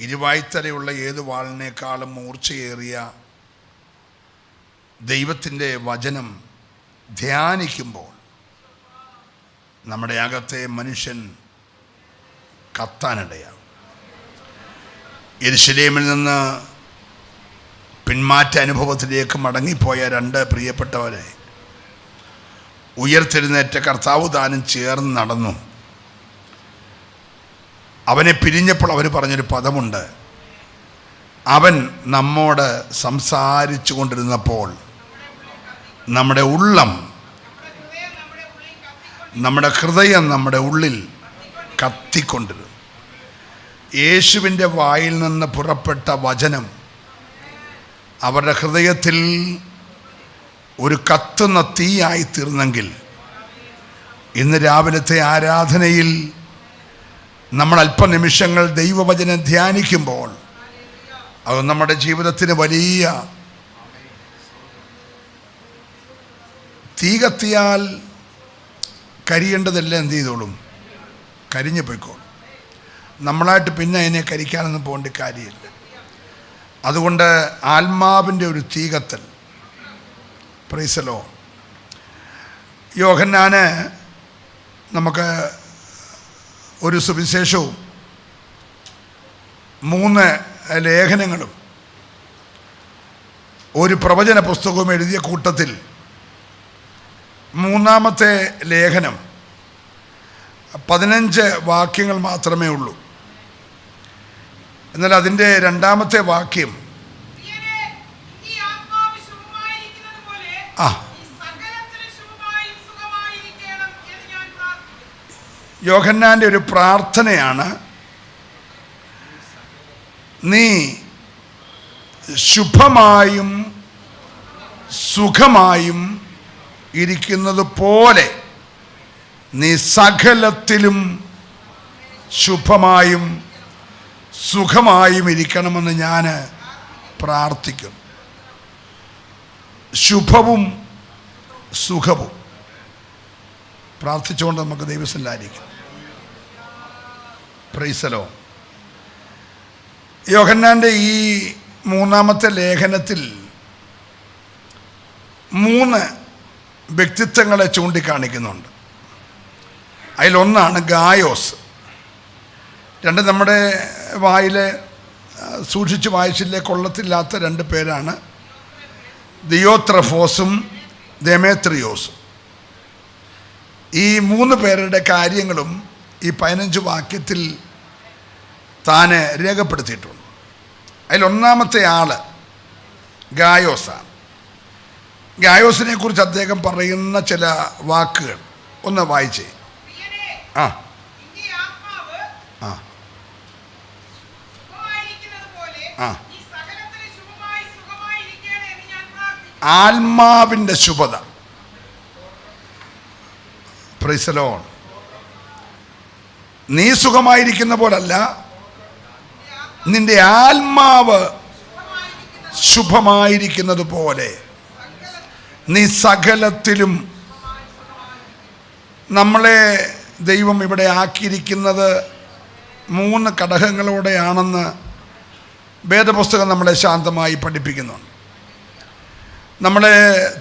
ഇരുവായ്ത്തലയുള്ള ഏത് വാളിനേക്കാളും മൂർച്ചയേറിയ ദൈവത്തിൻ്റെ വചനം ധ്യാനിക്കുമ്പോൾ നമ്മുടെ അകത്തെ മനുഷ്യൻ കത്താനിടയാകും. യെരുശലേമിൽ നിന്ന് പിന്മാറ്റ അനുഭവത്തിലേക്ക് മടങ്ങിപ്പോയ രണ്ട് പ്രിയപ്പെട്ടവരെ ഉയർത്തെഴുന്നേറ്റ കർത്താവ് താനും ചേർന്ന് നടന്നു. അവനെ പിരിഞ്ഞപ്പോൾ അവർ പറഞ്ഞൊരു പദമുണ്ട്, അവൻ നമ്മോട് സംസാരിച്ചു കൊണ്ടിരുന്നപ്പോൾ നമ്മുടെ ഉള്ളം, നമ്മുടെ ഹൃദയം നമ്മുടെ ഉള്ളിൽ കത്തിക്കൊണ്ടിരുന്നു. യേശുവിൻ്റെ വായിൽ നിന്ന് പുറപ്പെട്ട വചനം അവരുടെ ഹൃദയത്തിൽ ഒരു കത്തുന്ന തീയായി തീർന്നെങ്കിൽ ഇന്ന് രാവിലത്തെ ആരാധനയിൽ നമ്മൾ അല്പനിമിഷങ്ങൾ ദൈവവചനം ധ്യാനിക്കുമ്പോൾ അത് നമ്മുടെ ജീവിതത്തിന് വലിയ തീ കത്തിയാൽ കരിയേണ്ടതെല്ലാം എന്ത് ചെയ്തോളും? കരിഞ്ഞു പോയിക്കോളും. നമ്മളായിട്ട് പിന്നെ അതിനെ കരിക്കാനൊന്നും പോകേണ്ട കാര്യമില്ല. അതുകൊണ്ട് ആത്മാവിൻ്റെ ഒരു തീ കത്തൽ. Praise the Lord. യോഹന്നാന് നമുക്ക് ഒരു സുവിശേഷവും 3 ലേഖനങ്ങളും ഒരു പ്രവചന പുസ്തകവും എഴുതിയ കൂട്ടത്തിൽ 3-ാമത്തെ ലേഖനം 15 വാക്യങ്ങൾ മാത്രമേ ഉള്ളൂ. എന്നാൽ അതിൻ്റെ 2-ാമത്തെ വാക്യം യോഹന്നാൻ്റെ ഒരു പ്രാർത്ഥനയാണ്. നീ ശുഭമായും സുഖമായും ഇരിക്കുന്നത് പോലെ നീ സകലത്തിലും ശുഭമായും സുഖമായും ഇരിക്കണമെന്ന് ഞാൻ പ്രാർത്ഥിക്കുന്നു. ശുഭവും സുഖവും പ്രാർത്ഥിച്ചുകൊണ്ട് നമുക്ക് ദൈവസന്നിധിയിലായിരിക്കും. Price the Lord. യോഹന്നാൻ്റെ ഈ 3-ാമത്തെ ലേഖനത്തിൽ 3 വ്യക്തിത്വങ്ങളെ ചൂണ്ടിക്കാണിക്കുന്നുണ്ട്. അതിലൊന്നാണ് ഗായോസ്. 2 നമ്മുടെ വായിലെ സൂക്ഷിച്ച് വായിച്ചില്ലേ കൊള്ളത്തില്ലാത്ത 2 പേരാണ് ദിയോത്രഫോസും ദെമേത്രിയോസും. ഈ 3 പേരുടെ കാര്യങ്ങളും ഈ 15 വാക്യത്തിൽ താൻ രേഖപ്പെടുത്തിയിട്ടുണ്ട്. അതിലൊന്നാമത്തെ ആൾ ഗായോസാണ്. ഗായോസിനെ കുറിച്ച് അദ്ദേഹം പറയുന്ന ചില വാക്കുകൾ ഒന്ന് വായിച്ചേ. ആത്മാവിൻ്റെ ശുഭത. Price the Lord. നീ സുഖമായിരിക്കുന്ന പോലല്ല, നിന്റെ ആത്മാവ് ശുഭമായിരിക്കുന്നത് പോലെ നീ സകലത്തിലും. നമ്മളെ ദൈവം ഇവിടെ ആക്കിയിരിക്കുന്നത് 3 ഘടകങ്ങളോടെയാണെന്ന് വേദപുസ്തകം നമ്മളെ ശാന്തമായി പഠിപ്പിക്കുന്നുണ്ട്. നമ്മളെ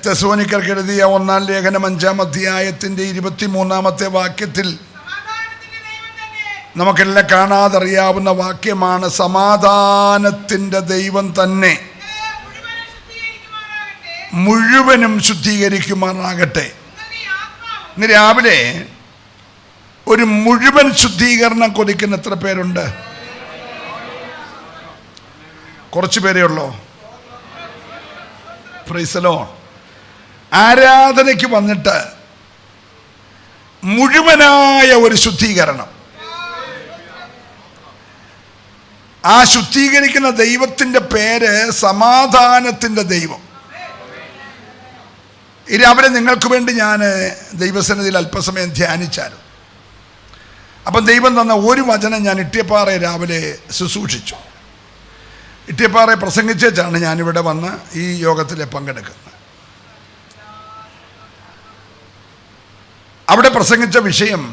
തെസ്സലോനിക്കർക്ക് എഴുതിയ 1-ാം ലേഖനം 5-ാം അധ്യായത്തിൻ്റെ 23-ാമത്തെ വാക്യത്തിൽ നമുക്കെല്ലാം കാണാതറിയാവുന്ന വാക്യമാണ്, സമാധാനത്തിൻ്റെ ദൈവം തന്നെ മുഴുവനും ശുദ്ധീകരിക്കുമാറാകട്ടെ. ഇന്ന് രാവിലെ ഒരു മുഴുവൻ ശുദ്ധീകരണം കൊതിക്കുന്ന എത്ര പേരുണ്ട്? കുറച്ച് പേരേ ഉള്ളൂ. Price the Lord. ആരാധനയ്ക്ക് വന്നിട്ട് മുഴുവനായ ഒരു ശുദ്ധീകരണം. ആ ശുദ്ധീകരിക്കുന്ന ദൈവത്തിൻ്റെ പേര് സമാധാനത്തിൻ്റെ ദൈവം. രാവിലെ നിങ്ങൾക്ക് വേണ്ടി ഞാൻ ദൈവസന്നിധിയിൽ അല്പസമയം ധ്യാനിച്ചാലും. അപ്പം ദൈവം തന്ന ഒരു വചനം ഞാൻ ഇട്ടിയപ്പാറ രാവിലെ ശുശ്രൂഷിച്ചു. ഇട്ടിയപ്പാറ പ്രസംഗിച്ചാണ് ഞാനിവിടെ വന്ന് ഈ യോഗത്തിൽ പങ്കെടുക്കുന്നത്. അവിടെ പ്രസംഗിച്ച വിഷയം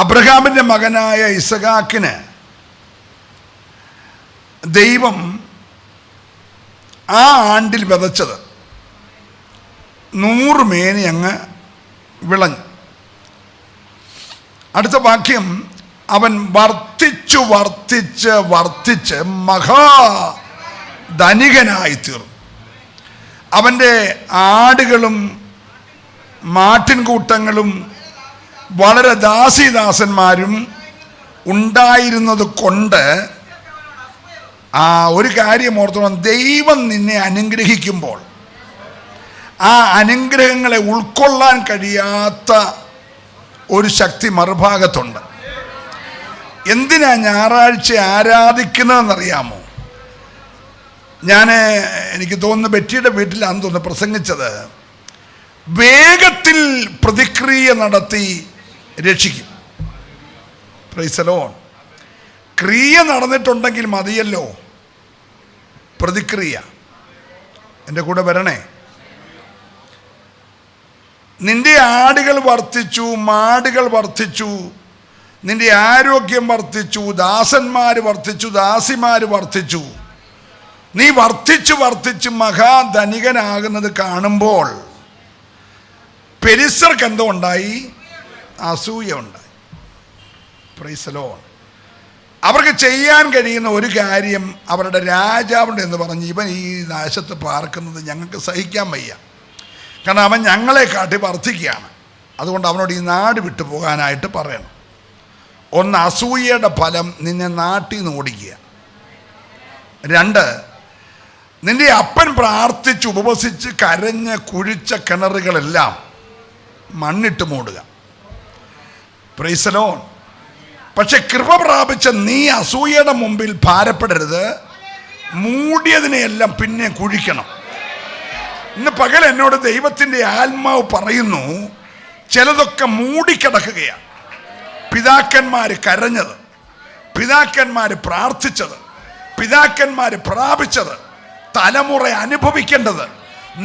അബ്രഹാമിൻ്റെ മകനായ ഇസഹാക്കിന് ദൈവം ആ ആണ്ടിൽ വിതച്ചത് 100 മേനി അങ്ങ് വിളഞ്ഞു. അടുത്ത വാക്യം, അവൻ വർദ്ധിച്ചു വർദ്ധിച്ച് വർദ്ധിച്ച് മഹാധനികനായി തീർന്നു. അവൻ്റെ ആടുകളും മാട്ടിൻകൂട്ടങ്ങളും വളരെ ദാസീദാസന്മാരും ഉണ്ടായിരുന്നത് കൊണ്ട് ഒരു കാര്യം ഓർത്തോണം, ദൈവം നിന്നെ അനുഗ്രഹിക്കുമ്പോൾ ആ അനുഗ്രഹങ്ങളെ ഉൾക്കൊള്ളാൻ കഴിയാത്ത ഒരു ശക്തി മറുഭാഗത്തുണ്ട്. എന്തിനാ ഞായറാഴ്ച ആരാധിക്കുന്നതെന്നറിയാമോ? എനിക്ക് തോന്നുന്നു ബെറ്റിയുടെ വീട്ടിലാണെന്ന് തോന്നുന്നു പ്രസംഗിച്ചത്, വേഗത്തിൽ പ്രതിക്രിയ നടത്തി രക്ഷിക്കും. Price the Lord. ക്രിയ നടന്നിട്ടുണ്ടെങ്കിൽ മതിയല്ലോ പ്രതിക്രിയ. എൻ്റെ കൂടെ വരണേ. നിന്റെ ആടുകൾ വർദ്ധിച്ചു, മാടുകൾ വർദ്ധിച്ചു, നിന്റെ ആരോഗ്യം വർദ്ധിച്ചു, ദാസന്മാർ വർദ്ധിച്ചു, ദാസിമാർ വർദ്ധിച്ചു. നീ വർദ്ധിച്ചു വർദ്ധിച്ച് മഹാധനികനാകുന്നത് കാണുമ്പോൾ പെരിസർക്ക് എന്തോ ഉണ്ടായി? അസൂയ ഉണ്ടായി. Price the Lord. അവർക്ക് ചെയ്യാൻ കഴിയുന്ന ഒരു കാര്യം, അവരുടെ രാജാവുണ്ട് എന്ന് പറഞ്ഞ് ഇവൻ ഈ നാശത്ത് പാർക്കുന്നത് ഞങ്ങൾക്ക് സഹിക്കാൻ വയ്യ, കാരണം അവൻ ഞങ്ങളെ കാട്ടി വർദ്ധിക്കുകയാണ്, അതുകൊണ്ട് അവനോട് ഈ നാട് വിട്ടു പോകാനായിട്ട് പറയണം. ഒന്ന്, അസൂയയുടെ ഫലം നിന്നെ നാട്ടിൽ നിന്ന് ഓടിക്കുക. 2, നിന്റെ അപ്പൻ പ്രാർത്ഥിച്ച് ഉപവസിച്ച് കരഞ്ഞ് കുഴിച്ച കിണറുകളെല്ലാം മണ്ണിട്ട് മൂടുക. Price the Lord. പക്ഷെ കൃപ പ്രാപിച്ച നീ അസൂയയുടെ മുമ്പിൽ ഭാരപ്പെടരുത്. മൂടിയതിനെയെല്ലാം പിന്നെ കുഴിക്കണം. ഇന്ന് പകൽ എന്നോട് ദൈവത്തിൻ്റെ ആത്മാവ് പറയുന്നു, ചിലതൊക്കെ മൂടിക്കിടക്കുകയാണ്. പിതാക്കന്മാർ കരഞ്ഞത്, പിതാക്കന്മാർ പ്രാർത്ഥിച്ചത്, പിതാക്കന്മാർ പ്രാപിച്ചത്, തലമുറ അനുഭവിക്കേണ്ടത്,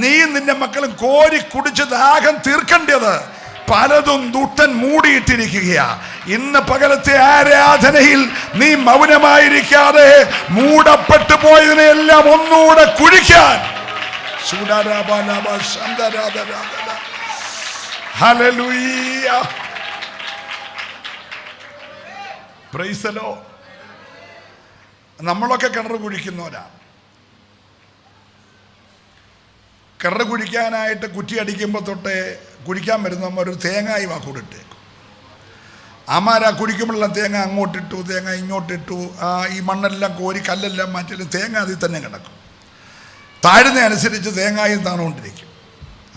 നീ നിന്റെ മക്കളും കോരി കുടിച്ച് ദാഹം തീർക്കേണ്ടത് പലതും ദുഷ്ടൻ മൂടിയിട്ടിരിക്കുകയാ. ഇന്ന് പകലത്തെ ആരാധനയിൽ നീ മൗനമായിരിക്കാതെ മൂടപ്പെട്ടു പോയതിനെല്ലാം ഒന്നുകൂടെ കുഴിക്കാൻ. ഹല്ലേലൂയ. Praise the Lord. നമ്മളൊക്കെ കിണർ കുഴിക്കുന്നവരാ. കിണർ കുഴിക്കാനായിട്ട് കുറ്റി അടിക്കുമ്പോൾ തൊട്ടേ കുഴിക്കാൻ വരുന്നവന്മാർ ഒരു തേങ്ങായി വാക്കൂടിട്ടേക്കും. അമാരാ കുഴിക്കുമ്പോഴെല്ലാം തേങ്ങ അങ്ങോട്ടിട്ടു, തേങ്ങ ഇങ്ങോട്ടിട്ടു, ഈ മണ്ണെല്ലാം കോരി കല്ലെല്ലാം മാറ്റിയാലും തേങ്ങ അതിൽ തന്നെ കിടക്കും. താഴ്ന്ന അനുസരിച്ച് തേങ്ങായും താണുകൊണ്ടിരിക്കും.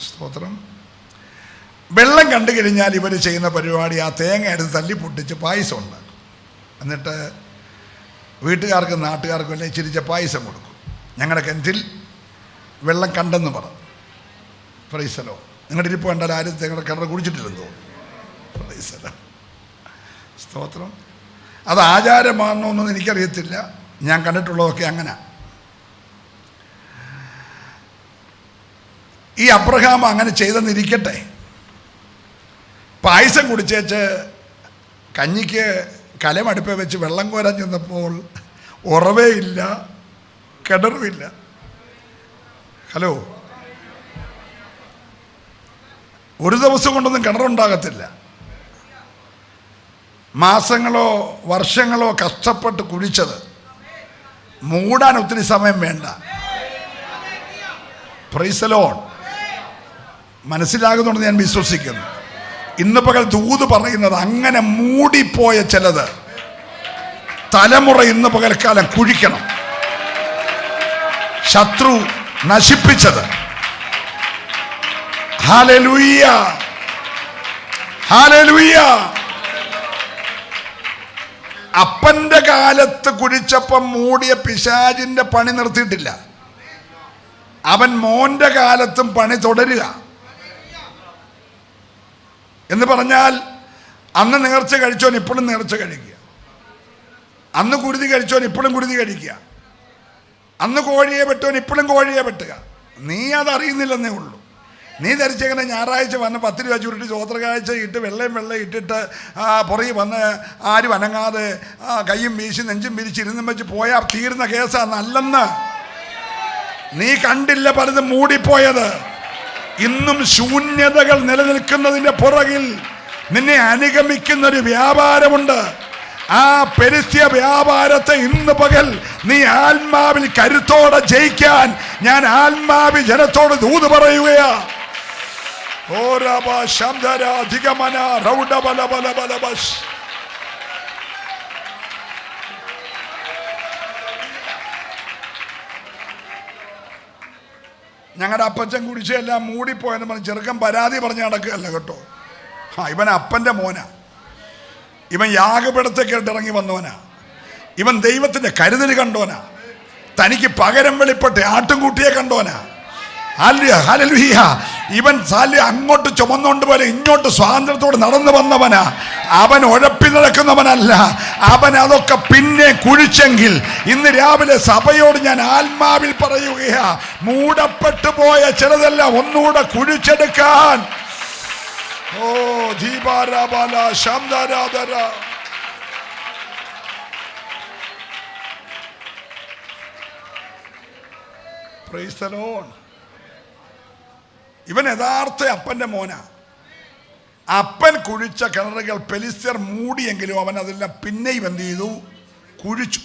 സ്തോത്രം. വെള്ളം കണ്ടു കഴിഞ്ഞാൽ ഇവർ ചെയ്യുന്ന പരിപാടി, ആ തേങ്ങ എടുത്ത് തല്ലി പൊട്ടിച്ച് പായസം ഉണ്ടാക്കും. എന്നിട്ട് വീട്ടുകാർക്കും നാട്ടുകാർക്കും എല്ലാം ഇച്ചിരിച്ച പായസം കൊടുക്കും. ഞങ്ങളുടെ കിണറ്റിൽ വെള്ളം കണ്ടെന്ന് പറഞ്ഞു. Price the Lord. നിങ്ങളുടെ ഇരിപ്പ് കണ്ടാൽ ആരും നിങ്ങളുടെ കിണർ കുടിച്ചിട്ടില്ലെന്നോ? Price the Lord. സ്തോത്രം. അത് ആചാരമാണോ എന്നൊന്നും എനിക്കറിയത്തില്ല, ഞാൻ കണ്ടിട്ടുള്ളതൊക്കെ അങ്ങനെ. ഈ അബ്രഹാം അങ്ങനെ ചെയ്തെന്നിരിക്കട്ടെ, പായസം കുടിച്ചേച്ച് കഞ്ഞിക്ക് കലമടുപ്പ വെച്ച് വെള്ളം കോരാൻ ചെന്നപ്പോൾ ഉറവേ ഇല്ല, കിണറുമില്ല. ഹലോ, ഒരു ദിവസം കൊണ്ടൊന്നും കിണറുണ്ടാകത്തില്ല. മാസങ്ങളോ വർഷങ്ങളോ കഷ്ടപ്പെട്ട് കുഴിച്ചത് മൂടാൻ ഒത്തിരി സമയം വേണ്ട. Price the Lord. മനസ്സിലാകുന്നുണ്ടെന്ന് ഞാൻ വിശ്വസിക്കുന്നു. ഇന്ന് പകൽ ദൂത് പറയുന്നത്, അങ്ങനെ മൂടിപ്പോയ ചിലത് തലമുറ ഇന്ന് പകൽക്കാലം കുഴിക്കണം. ശത്രു നശിപ്പിച്ചത്. Hallelujah, hallelujah. അപ്പന്റെ കാലത്ത് കുഴിച്ചപ്പം മൂടിയ പിശാചിന്റെ പണി നിർത്തിയിട്ടില്ല. അവൻ മോന്റെ കാലത്തും പണി തുടരുക. എന്ന് പറഞ്ഞാൽ, അന്ന് നേർച്ച കഴിച്ചോൻ ഇപ്പോഴും നേർച്ച കഴിക്കുക, അന്ന് കുരുതി കഴിച്ചോൻ ഇപ്പോഴും കുരുതി കഴിക്കുക, അന്ന് കോഴിയെ വെട്ടോൻ ഇപ്പോഴും കോഴിയെ വെട്ടുക. നീ അതറിയുന്നില്ലെന്നേ ഉള്ളൂ. നീ ധരിച്ചെങ്ങനെ ഞായറാഴ്ച വന്ന് 10 രൂപ ചുരുട്ടി സ്വോത്രകാഴ്ച ഇട്ട് വെള്ളയും ഇട്ടിട്ട് പുറകെ വന്ന് ആരും അനങ്ങാതെ കയ്യും വീശി നെഞ്ചും വിരിച്ചിരുന്നും വെച്ച് പോയാൽ തീർന്ന കേസാ. നല്ലെന്ന് നീ കണ്ടില്ല പലതും മൂടിപ്പോയത്. ഇന്നും ശൂന്യതകൾ നിലനിൽക്കുന്നതിന്റെ പുറകിൽ നിന്നെ അനുഗമിക്കുന്നൊരു വ്യാപാരമുണ്ട്. ആ പെരിസ്ത്യ വ്യാപാരത്തെ ഇന്ന് പകൽ നീ ആത്മാവിൽ കരുത്തോടെ ജയിക്കാൻ ഞാൻ ആത്മാവി ജനത്തോട് ദൂത് പറയുകയാ. ഞങ്ങളുടെ അപ്പച്ചൻ കുടിച്ചെല്ലാം മൂടിപ്പോയെന്ന് പറഞ്ഞ് ചെറുക്കൻ പരാതി പറഞ്ഞ് നടക്കുകയല്ല കേട്ടോ. ഇവൻ അപ്പൻ്റെ മോനാ. ഇവൻ യാഗപീഠത്തെ കേട്ടിറങ്ങി വന്നവനാ. ഇവൻ ദൈവത്തിൻ്റെ കരുതൽ കണ്ടോനാ. തനിക്ക് പകരം വെളിപ്പെട്ട് ആട്ടുംകുട്ടിയെ കണ്ടോനാ. ഹല്ലേലൂയ. ഇവൻ അങ്ങോട്ട് ചുമന്നുകൊണ്ട് പോലെ ഇങ്ങോട്ട് സ്വാതന്ത്ര്യത്തോട് നടന്നു വന്നവനാ. അവൻ ഉഴപ്പി നടക്കുന്നവനല്ല. അവൻ അതൊക്കെ പിന്നെ കുഴിച്ചെങ്കിൽ ഇന്ന് രാവിലെ സഭയോട് ഞാൻ ആത്മാവിൽ പറയുകയാ, മൂടപ്പെട്ടു പോയ ചിലതെല്ലാം ഒന്നുകൂടെ കുഴിച്ചെടുക്കാൻ. ഓ ദീപാരാബാല ശാന്താരാധര. Praise the Lord. ഇവൻ യഥാർത്ഥ അപ്പൻ്റെ മോനാ. അപ്പൻ കുഴിച്ച കിണറുകൾ പെലിസ്ത്യർ മൂടിയെങ്കിലും അവൻ അതെല്ലാം പിന്നെയും എന്ത് ചെയ്തു? കുഴിച്ചു.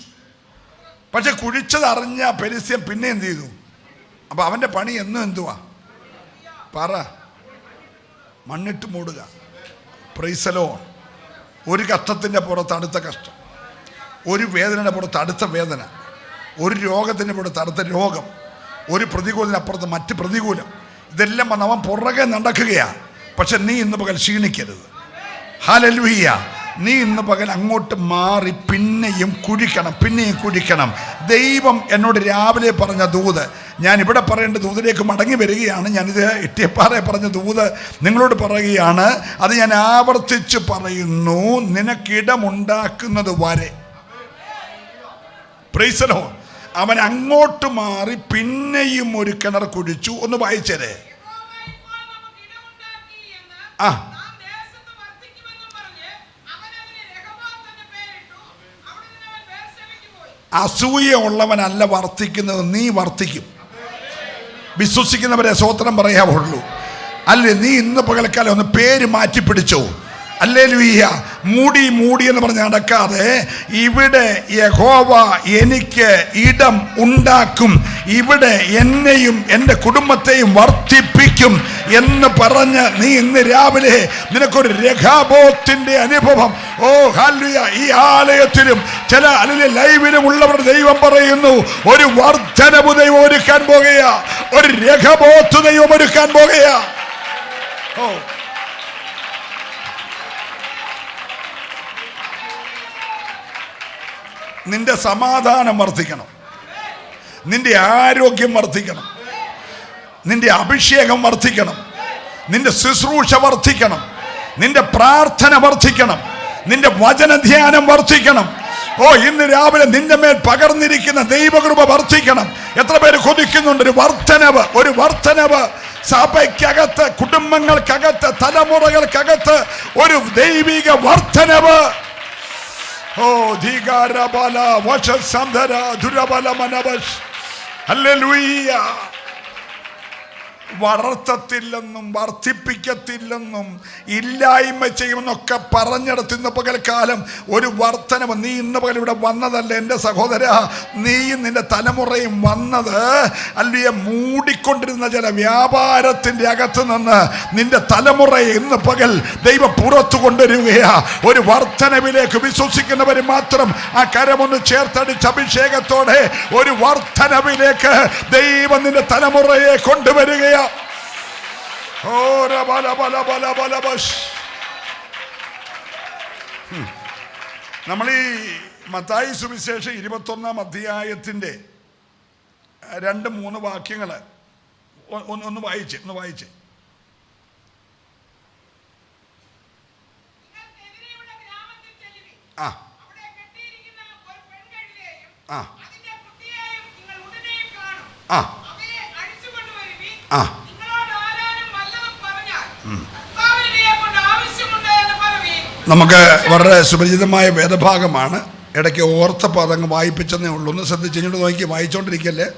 പക്ഷെ കുഴിച്ചത് അറിഞ്ഞ പെലിസ്ത്യൻ പിന്നെ എന്ത് ചെയ്തു? അപ്പൊ അവന്റെ പണി എന്നും എന്തുവാ? പറ. മണ്ണിട്ട് മൂടുക. Price the Lord. ഒരു കഷ്ടത്തിൻ്റെ പുറത്ത് അടുത്ത കഷ്ടം, ഒരു വേദനയുടെ പുറത്ത് അടുത്ത വേദന, ഒരു രോഗത്തിൻ്റെ പുറത്ത് അടുത്ത രോഗം, ഒരു പ്രതികൂലത്തിനപ്പുറത്ത് മറ്റ് പ്രതികൂലം. ഇതെല്ലാം വന്ന് അവൻ പുറകെ നടക്കുകയാണ്. പക്ഷെ നീ ഇന്ന് പകൽ ക്ഷീണിക്കരുത്. ഹല്ലേലൂയ. നീ ഇന്ന് പകൽ അങ്ങോട്ട് മാറി പിന്നെയും കുഴിക്കണം. ദൈവം എന്നോട് രാവിലെ പറഞ്ഞ ദൂത് ഞാൻ ഇവിടെ പറയേണ്ട ദൂതിലേക്ക് മടങ്ങി വരികയാണ്. ഞാനിത് ഇട്ടിയപ്പാറെ പറഞ്ഞ ദൂത് നിങ്ങളോട് പറയുകയാണ്. അത് ഞാൻ ആവർത്തിച്ച് പറയുന്നു. നിനക്കിടമുണ്ടാക്കുന്നത് വരെ. Price the Lord. അവൻ അങ്ങോട്ട് മാറി പിന്നെയും ഒരു കിണർ കുഴിച്ചു. ഒന്ന് വായിച്ചേ. അസൂയ ഉള്ളവനല്ല വർത്തിക്കുന്നത്, നീ വർത്തിക്കും. വിശ്വസിക്കുന്നവരെ സ്വോത്രം പറയാവുള്ളൂ. അല്ലേ? നീ ഇന്ന് പകൽക്കാലം ഒന്ന് പേര് മാറ്റിപ്പിടിച്ചോ. ഹല്ലേലൂയ. മൂടി എന്ന് പറഞ്ഞ് നടക്കാതെ ഇവിടെ യഹോവ എനിക്ക് ഇടം ഉണ്ടാക്കും, ഇവിടെ എന്നെയും എൻ്റെ കുടുംബത്തെയും വർദ്ധിപ്പിക്കും എന്ന് പറഞ്ഞ് നീ ഇന്ന് രാവിലെ നിനക്കൊരു രഹാബോത്തിന്റെ അനുഭവം. ഓ ഹല്ലേലൂയ. ഈ ആലയത്തിലും ചില അല്ലെങ്കിൽ ലൈവിലും ഉള്ളവർ ദൈവം പറയുന്നു, ഒരു വർദ്ധനവ് ദൈവം ഒരുക്കാൻ പോകുകയാ, ഒരു രഹാബോത്ത് ദൈവം ഒരുക്കാൻ പോകുകയാ. ഓ നിന്റെ സമാധാനം വർദ്ധിക്കണം, നിന്റെ ആരോഗ്യം വർദ്ധിക്കണം, നിന്റെ അഭിഷേകം വർദ്ധിക്കണം, നിന്റെ ശുശ്രൂഷ വർദ്ധിക്കണം, നിന്റെ പ്രാർത്ഥന വർദ്ധിക്കണം, നിന്റെ വചനധ്യാനം വർദ്ധിക്കണം. ഓ ഇന്ന് രാവിലെ നിന്റെ മേൽ പകർന്നിരിക്കുന്ന ദൈവകൃപ വർദ്ധിക്കണം. എത്ര പേര് കൊതിക്കുന്നുണ്ട് ഒരു വർദ്ധനവ് സഭയ്ക്കകത്ത്, കുടുംബങ്ങൾക്കകത്ത്, തലമുറകൾക്കകത്ത് ഒരു ദൈവിക വർദ്ധനവ്. ഓ ധികാരബല വശസന്ധര ദുരബല മനവശ്. ഹല്ലേലൂയ. വളർത്തത്തില്ലെന്നും വർദ്ധിപ്പിക്കത്തില്ലെന്നും ഇല്ലായ്മ ചെയ്യുമെന്നൊക്കെ പറഞ്ഞെടുത്ത് ഇന്ന് പകൽക്കാലം ഒരു വർധനവ്. നീ ഇന്ന് പകൽ ഇവിടെ വന്നതല്ല എൻ്റെ സഹോദര, നീയും നിന്റെ തലമുറയും വന്നത് അല്ലയെ മൂടിക്കൊണ്ടിരുന്ന ചില വ്യാപാരത്തിൻ്റെ അകത്ത് നിന്ന് നിന്റെ തലമുറയെ ഇന്ന് പകൽ ദൈവം പുറത്തു കൊണ്ടുവരികയാ. ഒരു വർധനവിലേക്ക് വിശ്വസിക്കുന്നവർ മാത്രം ആ കരമൊന്ന് ചേർത്തടിച്ച് അഭിഷേകത്തോടെ ഒരു വർധനവിലേക്ക് ദൈവം നിന്റെ തലമുറയെ കൊണ്ടുവരികയാ. നമ്മൾ ഈ മത്തായി സുവിശേഷം 21-ാം അധ്യായത്തിൻ്റെ 2-3 വാക്യങ്ങൾ ഒന്ന് വായിച്ച്. നമുക്ക് വളരെ സുപരിചിതമായ വേദഭാഗമാണ്. ഇടയ്ക്ക് ഓർത്തപ്പോൾ അതങ്ങ് വായിപ്പിച്ചെന്നേ ഉള്ളൂ. ഒന്ന് ശ്രദ്ധിച്ച് ഇങ്ങോട്ട് നോക്കി, വായിച്ചോണ്ടിരിക്കല്ലേ.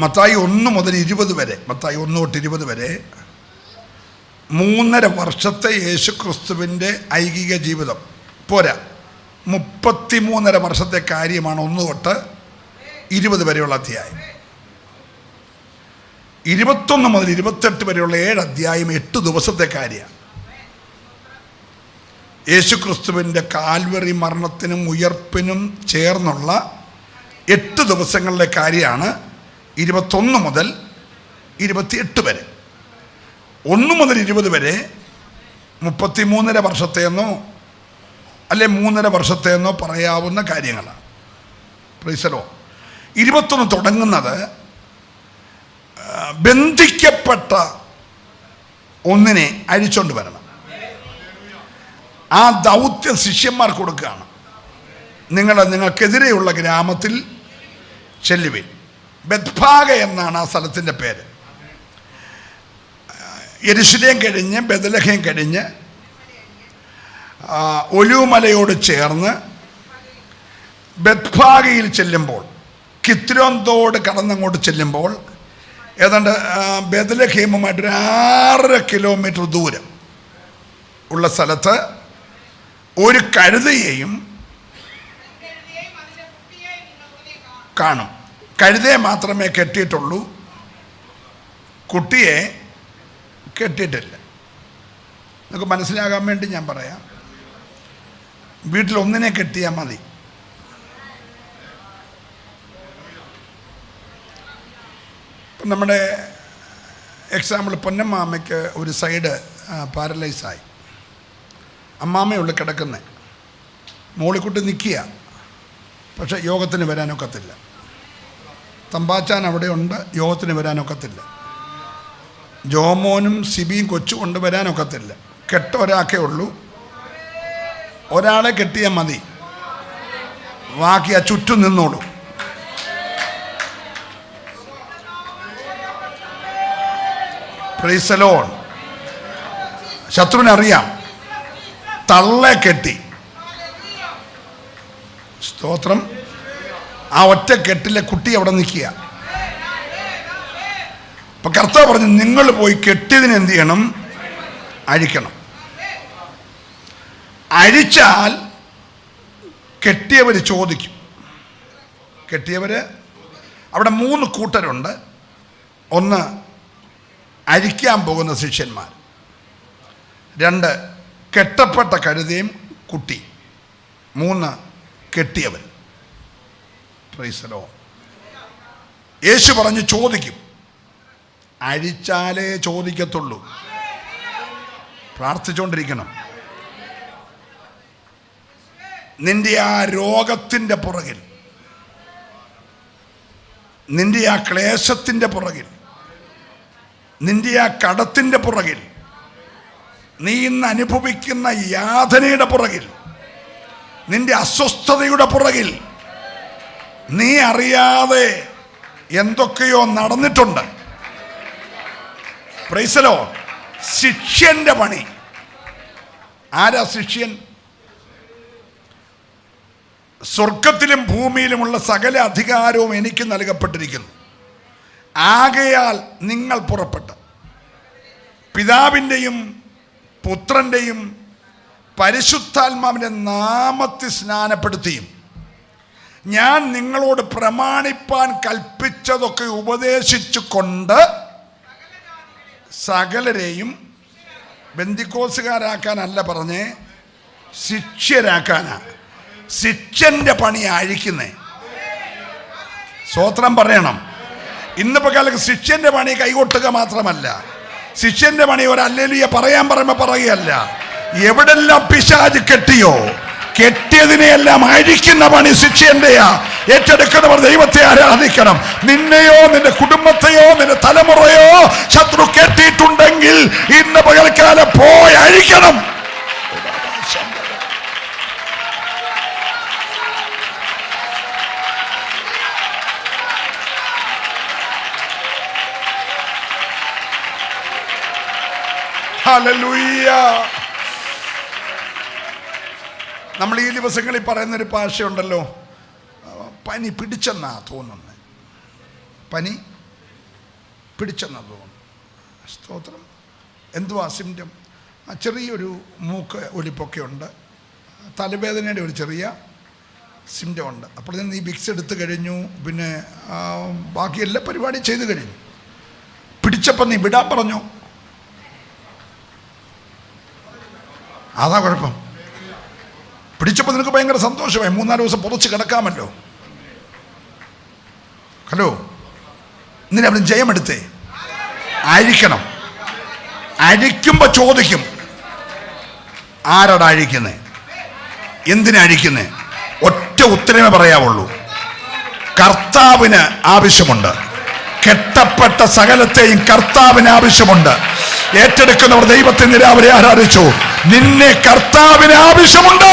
മത്തായി 1 മുതൽ 20 വരെ, മത്തായി 1 തൊട്ട് 20 വരെ 3.5 വർഷത്തെ യേശുക്രിസ്തുവിൻ്റെ ഐകിക ജീവിതം പോരാ, 33.5 വർഷത്തെ കാര്യമാണ് 1 തൊട്ട് 20 വരെയുള്ള അധ്യായം. 21 മുതൽ 28 വരെയുള്ള 7 അധ്യായം 8 ദിവസത്തെ കാര്യമാണ്. യേശുക്രിസ്തുവിൻ്റെ കാൽവറി മരണത്തിനും ഉയർപ്പിനും ചേർന്നുള്ള 8 ദിവസങ്ങളിലെ കാര്യമാണ് 21 മുതൽ 28 വരെ. 1 മുതൽ 20 വരെ 33.5 വർഷത്തെയെന്നോ അല്ലെ 3.5 വർഷത്തെയെന്നോ പറയാവുന്ന കാര്യങ്ങളാണ്. പ്രൈസലോ. 21 തുടങ്ങുന്നത് ബന്ധിക്കപ്പെട്ട ഒന്നിനെ അഴിച്ചുകൊണ്ട് വരണം. ആ ദൗത്യം ശിഷ്യന്മാർക്ക് കൊടുക്കുകയാണ്. നിങ്ങൾക്കെതിരെയുള്ള ഗ്രാമത്തിൽ ചെല്ലുവിൻ. ബെത്ഫാഗ എന്നാണ് ആ സ്ഥലത്തിൻ്റെ പേര്. യെരുശലേം കഴിഞ്ഞ് ബെത്ലഹേം കഴിഞ്ഞ് ഒലിവുമലയോട് ചേർന്ന് ബെത്ഫാഗയിൽ ചെല്ലുമ്പോൾ, കിത്രോൻ തോട് കടന്നങ്ങോട്ട് ചെല്ലുമ്പോൾ ഏതാണ്ട് ബെത്ലഹേമുമായിട്ടൊരു 6 കിലോമീറ്റർ ദൂരം ഉള്ള സ്ഥലത്ത് ഒരു കഴുതയെയും കാണും. കഴുതയെ മാത്രമേ കെട്ടിയിട്ടുള്ളൂ, കുട്ടിയെ കെട്ടിയിട്ടില്ല. നിങ്ങൾക്ക് മനസ്സിലാകാൻ വേണ്ടി ഞാൻ പറയാം. വീട്ടിലൊന്നിനെ കെട്ടിയാൽ മതി. ഇപ്പം നമ്മുടെ എക്സാമ്പിൾ, പൊന്നമ്മാമ്മയ്ക്ക് ഒരു സൈഡ് പാരലൈസായി, അമ്മാമ്മയുള്ളിൽ കിടക്കുന്നത്, മോളിക്കുട്ടി നിൽക്കുക, പക്ഷെ യോഗത്തിന് വരാനൊക്കത്തില്ല. തമ്പാച്ചാൻ അവിടെയുണ്ട്, യോഗത്തിന് വരാനൊക്കത്തില്ല. ജോമോനും സിബിയും കൊച്ചു കൊണ്ട് വരാനൊക്കത്തില്ല. ഒരാൾക്കേ ഉള്ളൂ. ഒരാളെ കെട്ടിയാൽ മതി, ബാക്കി ആ ചുറ്റും നിന്നോളൂ. Praise the Lord. ശത്രുവിനറിയാം, തള്ളെ കെട്ടി. സ്തോത്രം. ആ ഒറ്റ കെട്ടിലെ കുട്ടി അവിടെ നിൽക്കുക. അപ്പൊ കർത്താവ് പറഞ്ഞു, നിങ്ങൾ പോയി കെട്ടിയതിന് എന്ത് ചെയ്യണം? അഴിക്കണം. അഴിച്ചാൽ കെട്ടിയവർ ചോദിക്കും. കെട്ടിയവര് അവിടെ 3 കൂട്ടരുണ്ട്. ഒന്ന്, അഴിക്കാൻ പോകുന്ന ശിഷ്യന്മാർ. 2, കെട്ടപ്പെട്ട കഴുതയും കുട്ടി. 3, കെട്ടിയവർ. Praise the Lord. യേശു പറഞ്ഞു ചോദിക്കും. അഴിച്ചാലേ ചോദിക്കത്തുള്ളൂ. പ്രാർത്ഥിച്ചുകൊണ്ടിരിക്കണം. നിന്റെ ആ രോഗത്തിൻ്റെ പുറകിൽ, നിന്റെ ആ ക്ലേശത്തിൻ്റെ പുറകിൽ, നിന്റെ ആ കടത്തിൻ്റെ പുറകിൽ, നീ ഇന്ന് അനുഭവിക്കുന്ന യാതനയുടെ പുറകിൽ, നിന്റെ അസ്വസ്ഥതയുടെ പുറകിൽ നീ അറിയാതെ എന്തൊക്കെയോ നടന്നിട്ടുണ്ട്. Price the Lord. ശിഷ്യന്റെ പണി. ആരാ ശിഷ്യൻ? സ്വർഗത്തിലും ഭൂമിയിലുമുള്ള സകല അധികാരവും എനിക്ക് നൽകപ്പെട്ടിരിക്കുന്നു. ആകയാൽ നിങ്ങൾ പുറപ്പെട്ട് പിതാവിൻ്റെയും പുത്രൻ്റെയും പരിശുദ്ധാത്മാവിൻ്റെ നാമത്തിൽ സ്നാനപ്പെടുത്തിയും ഞാൻ നിങ്ങളോട് പ്രമാണിപ്പാൻ കൽപ്പിച്ചതൊക്കെ ഉപദേശിച്ചു കൊണ്ട് സകലരെയും ബന്ധിക്കോസുകാരാക്കാനല്ല പറഞ്ഞേ, ശിഷ്യരാക്കാനാ. ശിഷ്യന്റെ പണി അഴിക്കുന്നേ. സ്തോത്രം പറയണം. ഇന്നിപ്പോ കാലത്ത് ശിഷ്യന്റെ പണി കൈകൊട്ടുക മാത്രമല്ല, ശിഷ്യന്റെ പണി ഒരു ഹല്ലേലൂയ പറയാൻ പറയുമ്പോ പറയുകയല്ല. എവിടെല്ലാം പിശാച് കെട്ടിയോ, കെട്ടിയതിനെയെല്ലാം അഴിക്കുന്ന പണി ശിഷ്യന്റെയാ. ഏറ്റെടുക്കുന്നവർ ദൈവത്തെ ആരാധിക്കണം. നിന്നെയോ നിന്റെ കുടുംബത്തെയോ നിന്റെ തലമുറയോ ശത്രു കെട്ടിയിട്ടുണ്ടെങ്കിൽ ഇന്ന് പകൽക്കാലം പോയി അഴിക്കണം. ഹല്ലേലൂയ. നമ്മൾ ഈ ദിവസങ്ങളിൽ പറയുന്നൊരു ഭാഷയുണ്ടല്ലോ, പനി പിടിച്ചെന്നാ തോന്നുന്നത്. പനി പിടിച്ചെന്നാ തോന്നുന്നു. സ്തോത്രം. എന്തുവാ സിംറ്റം? ചെറിയൊരു മൂക്ക് ഒലിപ്പൊക്കെ ഉണ്ട്, തലവേദനയുടെ ഒരു ചെറിയ സിംറ്റം ഉണ്ട്. അപ്പോൾ തന്നെ നീ വിക്സ് എടുത്തു കഴിഞ്ഞു, പിന്നെ ബാക്കി എല്ലാ പരിപാടിയും ചെയ്തു കഴിഞ്ഞു. പിടിച്ചപ്പോൾ നീ വിടാൻ പറഞ്ഞോ? അതാ കുഴപ്പം. പിടിച്ചപ്പോൾ നിനക്ക് ഭയങ്കര സന്തോഷമായി, 3-4 ദിവസം പുറച്ച് കിടക്കാമല്ലോ. ഹലോ, ഇന്നിനെ അവിടെ ജയമെടുത്തേ. അഴിക്കണം. അഴിക്കുമ്പോൾ ചോദിക്കും, ആരാടാ അഴിക്കുന്നേ, എന്തിനാ അഴിക്കുന്നേ? ഒറ്റ ഉത്തരമേ പറയാവുള്ളൂ, കർത്താവിന് ആവശ്യമുണ്ട്. കെട്ടപ്പെട്ട സകലത്തെയും കർത്താവിന് ആവശ്യമുണ്ട്. ഏറ്റെടുക്കുന്നവർ ദൈവത്തിന് രാവിലെ ആരാധിച്ചു. നിന്നെ കർത്താവിന് ആവശ്യമുണ്ട്.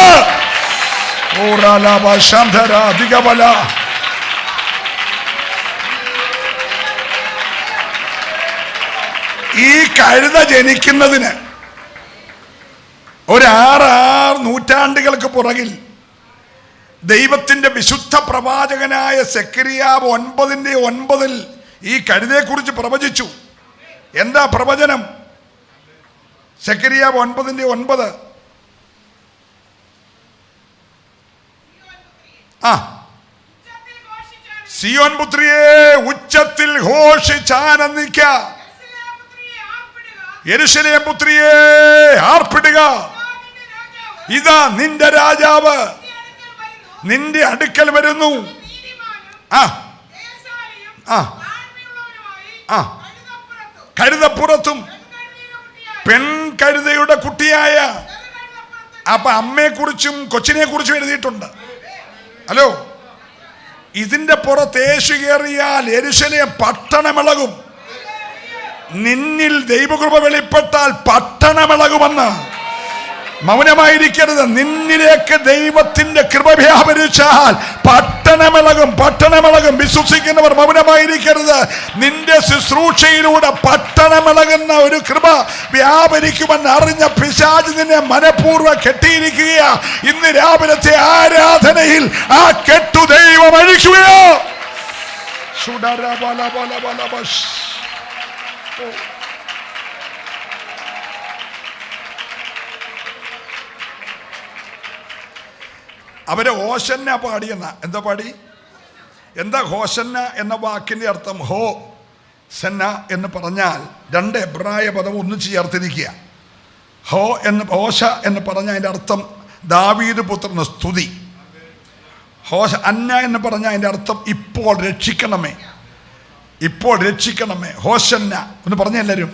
ഈ കഴുത ജനിക്കുന്നതിന് ഒരു 6 നൂറ്റാണ്ടുകൾക്ക് പുറകിൽ ദൈവത്തിന്റെ വിശുദ്ധ പ്രവാചകനായ സെക്കറിയാവ് 9:9 ഈ കഴുതയെക്കുറിച്ച് പ്രവചിച്ചു. എന്താ പ്രവചനം? സെക്കറിയാവ് 9:9. സിയോൻ പുത്രിയെ ഉച്ചത്തിൽ ഘോഷിച്ചാനന്ദിക്ക, യെരൂശലേം പുത്രിയെ ആർപ്പിടുക. ഇതാ നിന്റെ രാജാവ് നിന്റെ അടുക്കൽ വരുന്നു. കഴുതപ്പുറത്തും പെൺകഴുതയുടെ കുട്ടിയായ. അപ്പൊ അമ്മയെക്കുറിച്ചും കൊച്ചിനെ കുറിച്ചും എഴുതിയിട്ടുണ്ട്. ഹലോ, ഇതിന്റെ പുറത്ത് യേശു കയറിയാൽ യെരൂശലേം പട്ടണമിളകും. നിന്നിൽ ദൈവകൃപ വെളിപ്പെട്ടാൽ പട്ടണമിളകുമെന്ന്. മൗനമായിരിക്കരുത്. നിന്നിലേക്ക് ദൈവത്തിന്റെ കൃപ വ്യാപരിച്ചാൽ പട്ടണമിളകും, പട്ടണമിളകും. വിശ്വസിക്കുന്നവർ മൗനമായിരിക്കരുത്. നിന്റെ ശുശ്രൂഷയിലൂടെ പട്ടണമിളകുന്ന ഒരു കൃപ വ്യാപരിക്കുമെന്ന് അറിഞ്ഞ പിശാച് നിന്നെ മനഃപൂർവ്വം കെട്ടിയിരിക്കുകയാ. ഇന്ന് രാവിലത്തെ ആരാധനയിൽ ആ കെട്ടു ദൈവം അഴിക്കുകയോ. അവരെ ഹോശന്ന പാടിയെന്ന. എന്താ പാടി? എന്താ ഹോശന്ന എന്ന വാക്കിന്റെ അർത്ഥം? ഹോ സന്ന എന്ന് പറഞ്ഞാൽ 2 എബ്രായ പദം ഒന്നിച്ച് ചേർത്തിരിക്കുക. ഹോശ എന്ന് പറഞ്ഞ അതിൻ്റെ അർത്ഥം ദാവീദ് പുത്രന് സ്തുതി. ഹോശ അന്ന എന്ന് പറഞ്ഞ അതിൻ്റെ അർത്ഥം ഇപ്പോൾ രക്ഷിക്കണമേ, ഇപ്പോൾ രക്ഷിക്കണമേ. ഹോശന്ന എന്ന് പറഞ്ഞ എല്ലാവരും,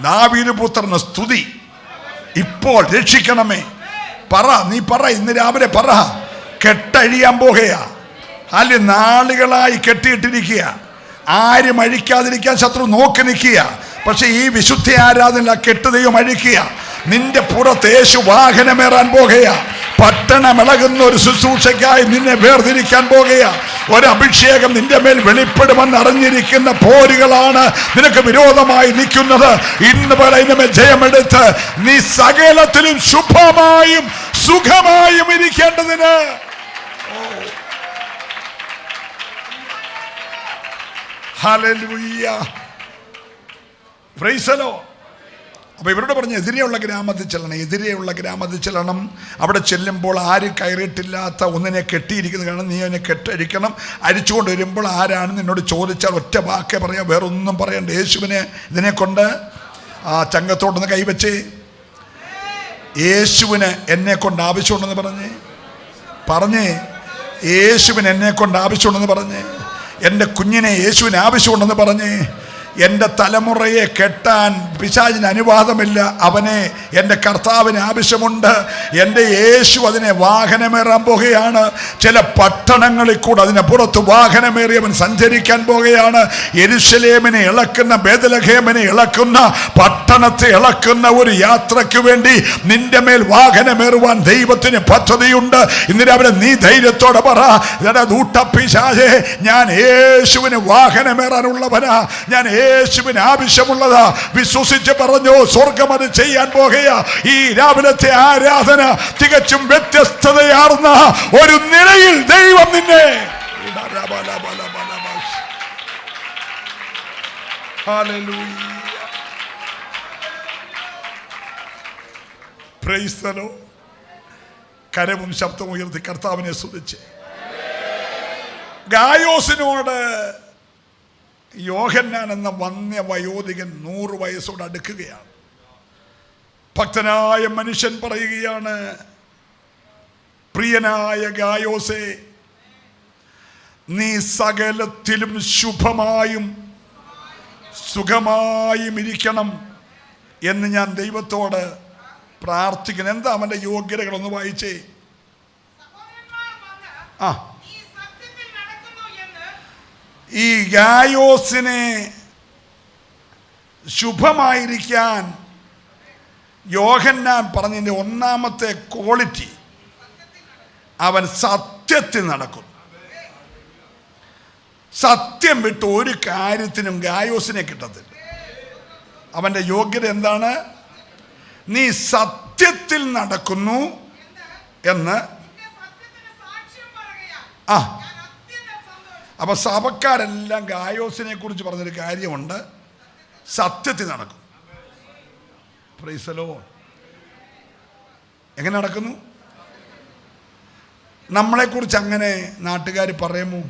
ദാവീദ് പുത്രന് സ്തുതി, ഇപ്പോൾ രക്ഷിക്കണമേ. പറ, നീ പറ, ഇന്ന് രാവിലെ പറ. കെട്ടഴിയാൻ പോകുകയാ. അല്ലെ, നാളുകളായി കെട്ടിയിട്ടിരിക്കുക. ആരും അഴിക്കാതിരിക്കാൻ ശത്രു നോക്കി നിൽക്കുക. പക്ഷെ ഈ വിശുദ്ധ ആരാധന കെട്ട് ദൈവം അഴിക്കുക. നിന്റെ പുറത്ത് യേശു വാഹനമേറാൻ പോകുകയാ. പട്ടണമിളകുന്ന ഒരു ശുശ്രൂഷയ്ക്കായി നിന്നെ വേർതിരിക്കാൻ പോകുകയാ. ഒരഭിഷേകം നിന്റെ മേൽ വെളിപ്പെടുമെന്ന് അറിഞ്ഞിരിക്കുന്ന പോരുകളാണ് നിനക്ക് വിരോധമായി നിൽക്കുന്നത്. ഇന്ന് വരെ ഇതിനെ ജയമെടുത്ത് നീ സകലത്തിലും ശുഭമായും സുഖമായും ഇരിക്കേണ്ടതിന്. Hallelujah, praise the Lord. അപ്പോൾ ഇവരോട് പറഞ്ഞ് എതിരെയുള്ള ഗ്രാമത്തിൽ ചെല്ലണം, എതിരെയുള്ള ഗ്രാമത്തിൽ ചെല്ലണം. അവിടെ ചെല്ലുമ്പോൾ ആരും കയറിയിട്ടില്ലാത്ത ഒന്നിനെ കെട്ടിയിരിക്കുന്നത് കാണാൻ നീ അതിനെ കെട്ടഴിക്കണം. അരിച്ചുകൊണ്ട് വരുമ്പോൾ ആരാണ് നിന്നോട് ചോദിച്ചാൽ ഒറ്റ വാക്കേ പറയാം, വേറൊന്നും പറയണ്ട. യേശുവിനെ ഇതിനെ കൊണ്ട് ആ ചങ്കത്തോട്ടൊന്ന് കൈവച്ച്, യേശുവിന് എന്നെ കൊണ്ട് ആവശ്യമുണ്ടെന്ന് പറഞ്ഞേ, യേശുവിന് എന്നെ കൊണ്ട് ആവശ്യമുണ്ടെന്ന് പറഞ്ഞേ, എൻ്റെ കുഞ്ഞിനെ യേശുവിന് ആവശ്യമുണ്ടെന്ന് പറഞ്ഞേ. എൻ്റെ തലമുറയെ കെട്ടാൻ പിശാചിന് അനുവാദമില്ല. അവനെ എൻ്റെ കർത്താവിന് ആവശ്യമുണ്ട്. എൻ്റെ യേശു അതിനെ വാഹനമേറാൻ പോകുകയാണ്. ചില പട്ടണങ്ങളിൽ കൂടെ അതിനെ പുറത്ത് വാഹനമേറി അവൻ സഞ്ചരിക്കാൻ പോകുകയാണ്. യെരൂശലേമിനെ ഇളക്കുന്ന, ബേത്ലഹേമിനെ ഇളക്കുന്ന, പട്ടണത്തെ ഇളക്കുന്ന ഒരു യാത്രയ്ക്ക് വേണ്ടി നിന്റെ മേൽ വാഹനമേറുവാൻ ദൈവത്തിന് പദ്ധതിയുണ്ട്. ഇന്ന് രാവിലെ നീ ധൈര്യത്തോടെ പറ, പിശാചേ, ഞാൻ യേശുവിന് വാഹനമേറാനുള്ളവനാ, ഞാൻ യേശുവിന് ആവശ്യമുള്ളത് വിശ്വസിച്ച് പറഞ്ഞു. സ്വർഗം അത് ചെയ്യാൻ പോകുക. ഈ രാവിലത്തെ ആരാധന തികച്ചും വ്യത്യസ്തതയാർന്ന ഒരു നിലയിൽ ദൈവം നിന്നെ കരവും ശബ്ദവും ഉയർത്തി കർത്താവിനെ സ്തുതിച്ച്. ഗായോസിനോട് യോഹന്നാൻ എന്ന വന്യ വയോധികൻ 100 വയസ്സോട് അടുക്കുകയാണ്. ഭക്തനായ മനുഷ്യൻ പറയുകയാണ്, പ്രിയനായ ഗായോസേ, നീ സകലത്തിലും ശുഭമായും സുഖമായും ഇരിക്കണം എന്ന് ഞാൻ ദൈവത്തോട് പ്രാർത്ഥിക്കുന്നു. എന്താ അവന്റെ യോഗ്യതകളൊന്ന് വായിച്ചേ. ഈ ഗായോസിനെ ശുഭമായിരിക്കാൻ യോഹന്നാൻ പറഞ്ഞതിൻ്റെ ഒന്നാമത്തെ ക്വാളിറ്റി, അവൻ സത്യത്തിൽ നടക്കും. സത്യം വിട്ട് ഒരു കാര്യത്തിനും ഗായോസിനെ കിട്ടത്തില്ല. അവന്റെ യോഗ്യത എന്താണ്? നീ സത്യത്തിൽ നടക്കുന്നു എന്ന്. അപ്പൊ സഭക്കാരെല്ലാം ഗായോസിനെ കുറിച്ച് പറഞ്ഞൊരു കാര്യമുണ്ട്, സത്യത്തിൽ നടക്കും. Price the Lord. എങ്ങനെ നടക്കുന്നു? നമ്മളെക്കുറിച്ച് അങ്ങനെ നാട്ടുകാർ പറയുമോ?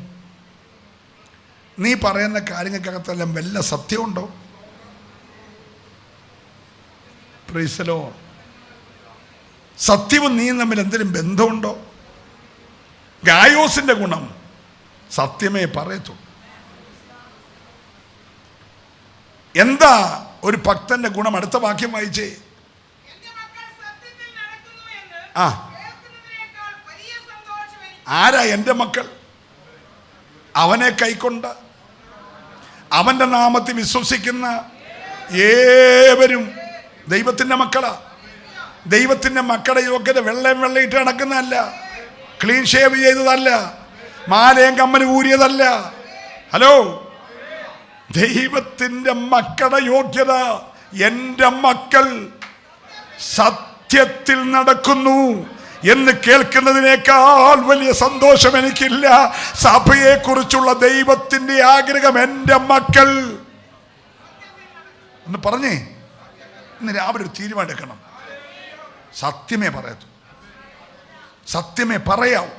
നീ പറയുന്ന കാര്യങ്ങൾക്കകത്തെല്ലാം വല്ല സത്യമുണ്ടോ? Price the Lord. സത്യവും നീ തമ്മിൽ എന്തെങ്കിലും ബന്ധമുണ്ടോ? ഗായോസിന്റെ ഗുണം സത്യമേ പറയത്തുള്ളൂ. എന്താ ഒരു ഭക്തന്റെ ഗുണം? അടുത്ത വാക്യം വായിച്ചേ. ആരാ എൻ്റെ മക്കൾ? അവനെ കൈക്കൊണ്ട അവന്റെ നാമത്തിൽ വിശ്വസിക്കുന്ന ഏവരും ദൈവത്തിന്റെ മക്കളാ. ദൈവത്തിന്റെ മക്കളുടെ യോഗ്യത വെള്ളയിട്ട് നടക്കുന്നതല്ല, ക്ലീൻ ഷേവ് ചെയ്തതല്ല, മാലയും കമ്മൽ ഊരിയതല്ല. ഹലോ, ദൈവത്തിന്റെ മക്കളുടെ യോഗ്യത, എൻ്റെ മക്കൾ സത്യത്തിൽ നടക്കുന്നു എന്ന് കേൾക്കുന്നതിനേക്കാൾ വലിയ സന്തോഷം എനിക്കില്ല. സഭയെ കുറിച്ചുള്ള ദൈവത്തിന്റെ ആഗ്രഹം, എൻ്റെ മക്കൾ എന്ന് പറഞ്ഞേ. ഇന്ന് രാവിലെ ഒരു തീരുമാനം എടുക്കണം. സത്യമേ പറയൂ, സത്യമേ പറയാവൂ.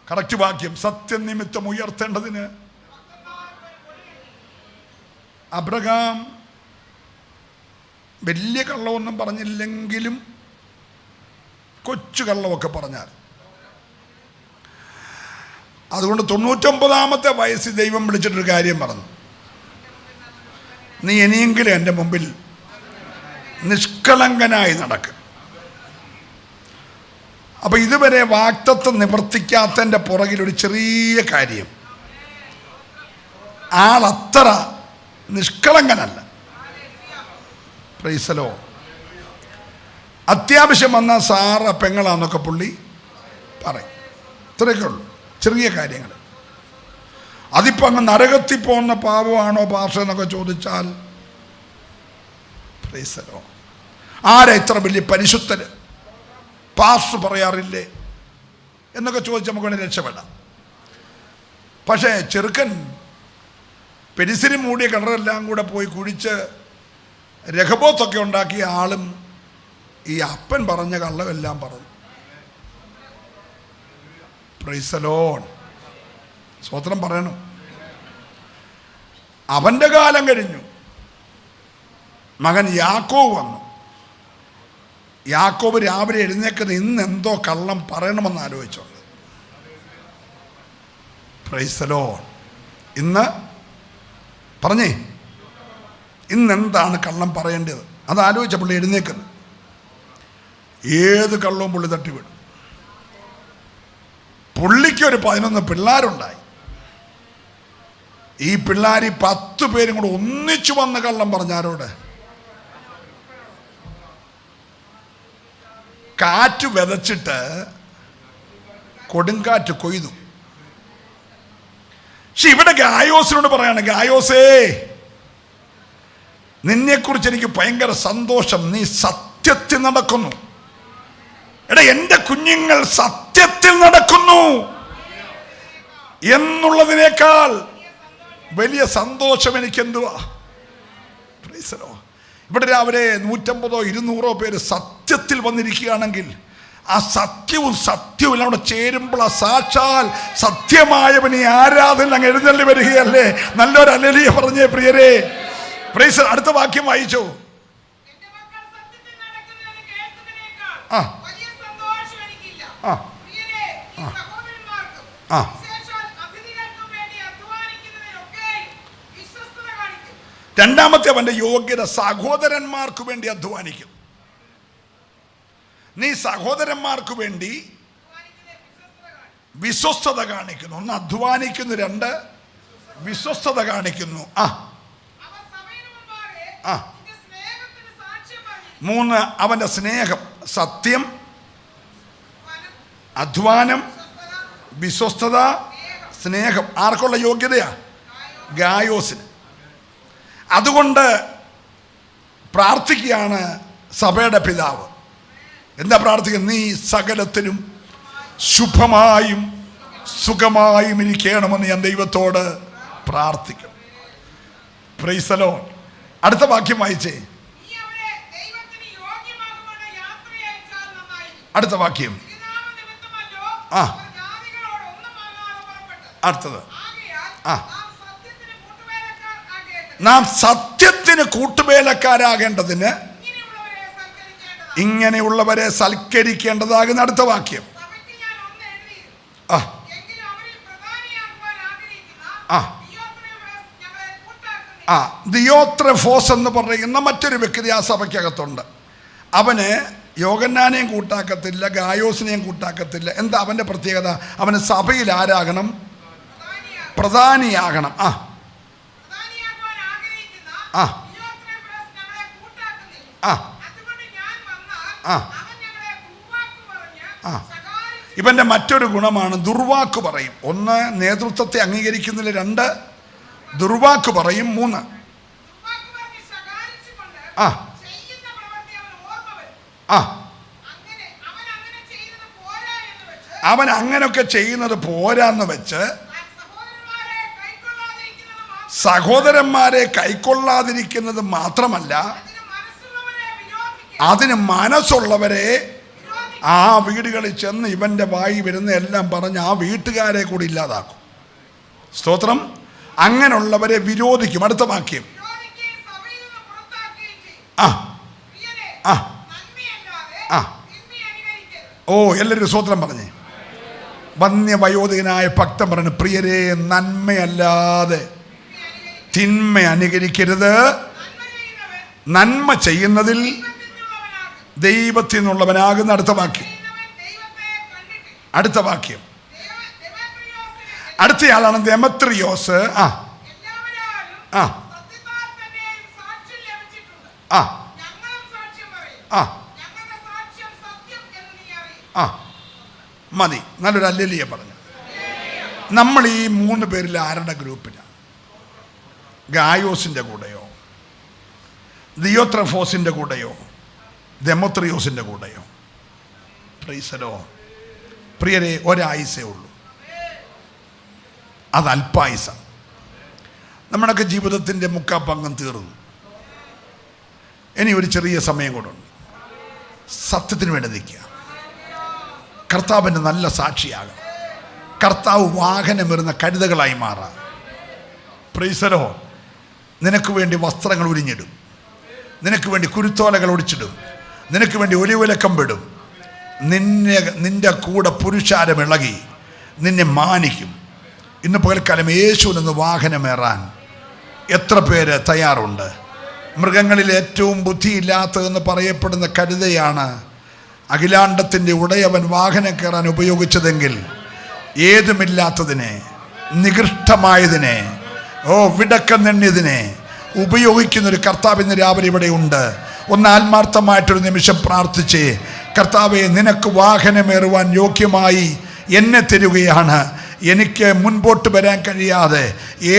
കറക്റ്റ് വാക്യം. സത്യനിമിത്തം ഉയർത്തേണ്ടതിന് അബ്രഹാം വലിയ കള്ളമൊന്നും പറഞ്ഞില്ലെങ്കിലും കൊച്ചു കള്ളമൊക്കെ പറഞ്ഞാൽ, അതുകൊണ്ട് 99-ാമത്തെ വയസ്സിൽ ദൈവം വിളിച്ചിട്ടൊരു കാര്യം പറഞ്ഞു, നീ ഇനിയെങ്കിലും എൻ്റെ മുമ്പിൽ നിഷ്കളങ്കനായി നടക്കുക. അപ്പൊ ഇതുവരെ വാഗ്ദത്തം നിവർത്തിക്കാത്തതിൻ്റെ പുറകിലൊരു ചെറിയ കാര്യം, ആളത്ര നിഷ്കളങ്കനല്ല. Praise the Lord. അത്യാവശ്യം വന്നാൽ സാറ പെങ്ങളാന്നൊക്കെ പുള്ളി പറയും. ഇത്രയൊക്കെ ഉള്ളൂ, ചെറിയ കാര്യങ്ങൾ. അതിപ്പോൾ അങ്ങ് നരകത്തിൽ പോകുന്ന പാവമാണോ പാർശ്വ എന്നൊക്കെ ചോദിച്ചാൽ, പ്രൈസ് ദി ലോർഡ്, ആരാ ഇത്ര വലിയ പരിശുദ്ധര് പാസ്റ്റർ പറയാറില്ലേ എന്നൊക്കെ ചോദിച്ച് നമുക്ക് വേണ്ടി രക്ഷപ്പെടാം. പക്ഷേ ചെറുക്കൻ പെരിസിരി മൂടിയ കിണറെല്ലാം കൂടെ പോയി കുഴിച്ച് രഹബോത്തൊക്കെ ഉണ്ടാക്കിയ ആളും ഈ അപ്പൻ പറഞ്ഞ കള്ളമെല്ലാം പറഞ്ഞു. Price the Lord. സ്തോത്രം പറയണം. അവൻ്റെ കാലം കഴിഞ്ഞു, മകൻ യാക്കോബ് വന്നു. യാക്കോബ് രാവിലെ എഴുന്നേക്കുന്നത് ഇന്ന് എന്തോ കള്ളം പറയണമെന്ന് ആലോചിച്ചോണ്ട്. Price the Lord. ഇന്ന് പറഞ്ഞേ, ഇന്നെന്താണ് കള്ളം പറയേണ്ടത് അത് ആലോചിച്ച പുള്ളി എഴുന്നേക്കുന്നത്. ഏത് കള്ളവും പുള്ളി തട്ടിവിടും. പുള്ളിക്കൊരു 11 പിള്ളേരുണ്ടായി. ഈ പിള്ളേർ 10 പേരും കൂടെ ഒന്നിച്ചു വന്ന് കള്ളം പറഞ്ഞാരോട്? കാറ്റ് വിതച്ചിട്ട് കൊടുങ്കാറ്റ് കൊയ്തു. പക്ഷെ ഇവിടെ ഗായോസിനോട് പറയാണ്, ഗായോസേ, നിന്നെക്കുറിച്ച് എനിക്ക് ഭയങ്കര സന്തോഷം, നീ സത്യത്തിൽ നടക്കുന്നു. എടാ, എൻ്റെ കുഞ്ഞുങ്ങൾ സത്യത്തിൽ നടക്കുന്നു എന്നുള്ളതിനേക്കാൾ വലിയ സന്തോഷം എനിക്ക് എന്തുവാ? ഇവിടെ രാവിലെ 150 200 പേര് സത്യത്തിൽ വന്നിരിക്കുകയാണെങ്കിൽ ആ സത്യവും അവിടെ ചേരുമ്പോൾ ആ സാക്ഷാൽ സത്യമായവന് ആരാധന അങ്ങ് എഴുന്നള്ളി വരികയല്ലേ? നല്ലൊരു ഹല്ലേലൂയ പറഞ്ഞേ പ്രിയരെ. പ്രൈസ്. അടുത്ത വാക്യം വായിച്ചോ. രണ്ടാമത്തെ അവന്റെ യോഗ്യത, സഹോദരന്മാർക്ക് വേണ്ടി അധ്വാനിക്കും. നീ സഹോദരന്മാർക്ക് വേണ്ടി വിശ്വസ്തത കാണിക്കുന്നു. ഒന്ന് അധ്വാനിക്കുന്നു, രണ്ട് വിശ്വസ്തത കാണിക്കുന്നു. മൂന്ന് അവന്റെ സ്നേഹം, സത്യം, അധ്വാനം, വിശ്വസ്തത, സ്നേഹം. ആർക്കുള്ള യോഗ്യതയാ? ഗായോസിന്. അതുകൊണ്ട് പ്രാർത്ഥിക്കുകയാണ് സഭയുടെ പിതാവ്. എന്താ പ്രാർത്ഥിക്കുന്നത്? നീ സകലത്തിലും ശുഭമായും സുഖമായും ഇരിക്കണമെന്ന് ഞാൻ ദൈവത്തോട് പ്രാർത്ഥിക്കും. Price the Lord. അടുത്ത വാക്യം വായിച്ചേ. അടുത്ത വാക്യം. അടുത്തത്. നാം സത്യത്തിന് കൂട്ടുവേലക്കാരാകേണ്ടതിന് ഇങ്ങനെയുള്ളവരെ സൽക്കരിക്കേണ്ടതാകുന്ന. അടുത്ത വാക്യം. ദിയോത്രഫോസ് എന്ന് പറയുന്ന മറ്റൊരു വ്യക്തി ആ സഭയ്ക്കകത്തുണ്ട്. അവന് യോഹന്നാനെയും കൂട്ടാക്കത്തില്ല, ഗായോസിനെയും കൂട്ടാക്കത്തില്ല. എന്താ അവന്റെ പ്രത്യേകത? അവന് സഭയിൽ ആരാകണം? പ്രധാനിയാകണം. ഇവന്റെ മറ്റൊരു ഗുണമാണ് ദുർവാക്ക് പറയും. ഒന്ന്, നേതൃത്വത്തെ അംഗീകരിക്കുന്നില്ല. രണ്ട്, ദുർവാക്ക് പറയും. മൂന്ന്, അവൻ അങ്ങനൊക്കെ ചെയ്യുന്നത് പോരാന്ന് വെച്ച് സഹോദരന്മാരെ കൈക്കൊള്ളാതിരിക്കുന്നത് മാത്രമല്ല, അതിന് മനസ്സുള്ളവരെ ആ വീടുകളിൽ ചെന്ന് ഇവന്റെ വായി വരുന്ന എല്ലാം പറഞ്ഞ് ആ വീട്ടുകാരെ കൂടി ഇല്ലാതാക്കും. സ്തോത്രം. അങ്ങനെയുള്ളവരെ വിരോധിക്കും. അടുത്ത വാക്യം. എല്ലാവരും സ്തോത്രം പറഞ്ഞേ. വന്യവയോധികനായ ഭക്തൻ പറഞ്ഞു, പ്രിയരെ, നന്മയല്ലാതെ തിന്മ അനുകരിക്കരുത്. നന്മ ചെയ്യുന്നതിൽ ദൈവത്തിൽ നിന്നുള്ളവനാകുന്ന. അടുത്ത വാക്യം. അടുത്ത വാക്യം. അടുത്തയാളാണ് ദെമത്രിയോസ്. മതി. നല്ലൊരു ഹല്ലേലൂയ പറഞ്ഞു. നമ്മൾ ഈ 3 പേരിൽ ആരുടെ ഗ്രൂപ്പിലാണ്? ഗായോസിന്റെ കൂടെയോ, ദിയോത്രഫോസിന്റെ കൂടെയോ, ദെമോത്രിയോസിന്റെ കൂടെയോ? Price the Lord. പ്രിയരെ, ഒരായുസേ ഉള്ളൂ. അത് അല്പായുസ. നമ്മുടെയൊക്കെ ജീവിതത്തിൻ്റെ മുക്കാപ്പങ്കം തീർന്നു. ഇനി ഒരു ചെറിയ സമയം കൂടെ ഉണ്ട്. സത്യത്തിന് വേണ്ടി നിൽക്കുക. കർത്താവിൻ്റെ നല്ല സാക്ഷിയാകാം. കർത്താവ് വാഹനമേറുന്ന കഴുതകളായി മാറാം. Price the Lord. നിനക്ക് വേണ്ടി വസ്ത്രങ്ങൾ ഉരിഞ്ഞിടും, നിനക്ക് വേണ്ടി കുരുത്തോലകൾ ഒടിച്ചിടും, നിനക്ക് വേണ്ടി ഒലിവിലക്കമ്പിടും. നിന്റെ കൂടെ പുരുഷാരം ഇളകി നിന്നെ മാനിക്കും. ഇന്ന് പകൽക്കാലം യേശുവിനൊന്ന് വാഹനമേറാൻ എത്ര പേര് തയ്യാറുണ്ട്? മൃഗങ്ങളിൽ ഏറ്റവും ബുദ്ധിയില്ലാത്തതെന്ന് പറയപ്പെടുന്ന കഴുതയാണ് അഖിലാണ്ടത്തിൻ്റെ ഉടയവൻ വാഹനം കയറാൻ ഉപയോഗിച്ചതെങ്കിൽ ഏതുമില്ലാത്തതിനെ, നികൃഷ്ടമായതിനെ, വിടക്കം നെണ്ണിയതിനെ ഉപയോഗിക്കുന്നൊരു കർത്താവ് ഇന്ന് രാവിലെ ഇവിടെ ഉണ്ട്. ഒന്ന് ആത്മാർത്ഥമായിട്ടൊരു നിമിഷം പ്രാർത്ഥിച്ച്, കർത്താവെ, നിനക്ക് വാഹനമേറുവാൻ യോഗ്യമായി എന്നെ തരുകയാണ്. എനിക്ക് മുൻപോട്ട് വരാൻ കഴിയാതെ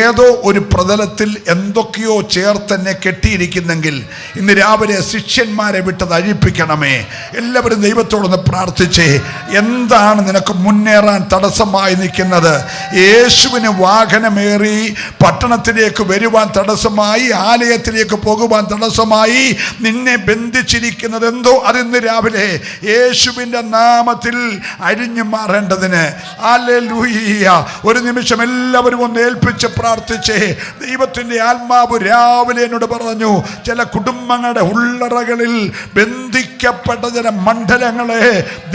ഏതോ ഒരു പ്രതലത്തിൽ എന്തൊക്കെയോ ചേർത്തെന്നെ കെട്ടിയിരിക്കുന്നെങ്കിൽ ഇന്ന് രാവിലെ ശിഷ്യന്മാരെ വിട്ടത് അഴിപ്പിക്കണമേ. എല്ലാവരും ദൈവത്തോടൊന്ന് പ്രാർത്ഥിച്ചേ. എന്താണ് നിനക്ക് മുന്നേറാൻ തടസ്സമായി നിൽക്കുന്നത്? യേശുവിന് വാഹനമേറി പട്ടണത്തിലേക്ക് വരുവാൻ തടസ്സമായി, ആലയത്തിലേക്ക് പോകുവാൻ തടസ്സമായി നിന്നെ ബന്ധിച്ചിരിക്കുന്നത് എന്തോ അതിന്ന് രാവിലെ യേശുവിൻ്റെ നാമത്തിൽ അഴിഞ്ഞു മാറേണ്ടതിന് ഹല്ലേലൂയ. ഒരു നിമിഷം എല്ലാവരും ഒന്ന് ഏൽപ്പിച്ച് പ്രാർത്ഥിച്ചേ. ദൈവത്തിൻ്റെ ആത്മാവ് രാവിലെ എന്നോട് പറഞ്ഞു, ചില കുടുംബങ്ങളുടെ ഉള്ളറകളിൽ ബന്ധിക്കപ്പെട്ട ചില മണ്ഡലങ്ങളെ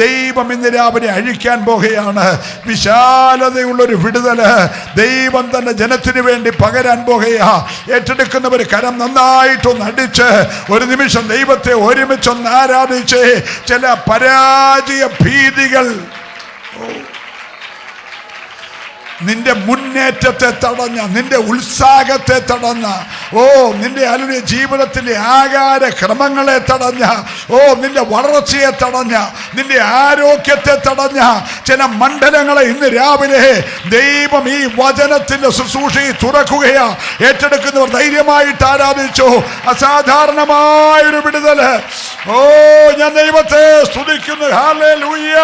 ദൈവം ഇന്ന് രാവിലെ അഴിക്കാൻ പോകുകയാണ്. വിശാലതയുള്ളൊരു വിടുതല് ദൈവം തന്റെ ജനത്തിന് വേണ്ടി പകരാൻ പോകുകയാ. ഏറ്റെടുക്കുന്നവർ കരം നന്നായിട്ടൊന്ന് അടിച്ച് ഒരു നിമിഷം ദൈവത്തെ ഒരുമിച്ചൊന്ന് ആരാധിച്ച് ചില പരാജയ ഭീതികൾ നിന്റെ മുന്നേറ്റത്തെ തടഞ്ഞ, നിന്റെ ഉത്സാഹത്തെ തടഞ്ഞ, നിന്റെ അലുടെ ജീവിതത്തിലെ ആകാര ക്രമങ്ങളെ തടഞ്ഞ, നിന്റെ വളർച്ചയെ തടഞ്ഞ, നിന്റെ ആരോഗ്യത്തെ തടഞ്ഞ ചില മണ്ഡലങ്ങളെ ഇന്ന് രാവിലെ ദൈവം ഈ വചനത്തിന്റെ ശുശ്രൂഷയിൽ തുറക്കുകയാ. ഏറ്റെടുക്കുന്നവർ ധൈര്യമായിട്ട് ആരാധിച്ചു. അസാധാരണമായൊരു വിടുതല്. ഞാൻ ദൈവത്തെ സ്തുതിക്കുന്നു. ഹല്ലേലൂയ.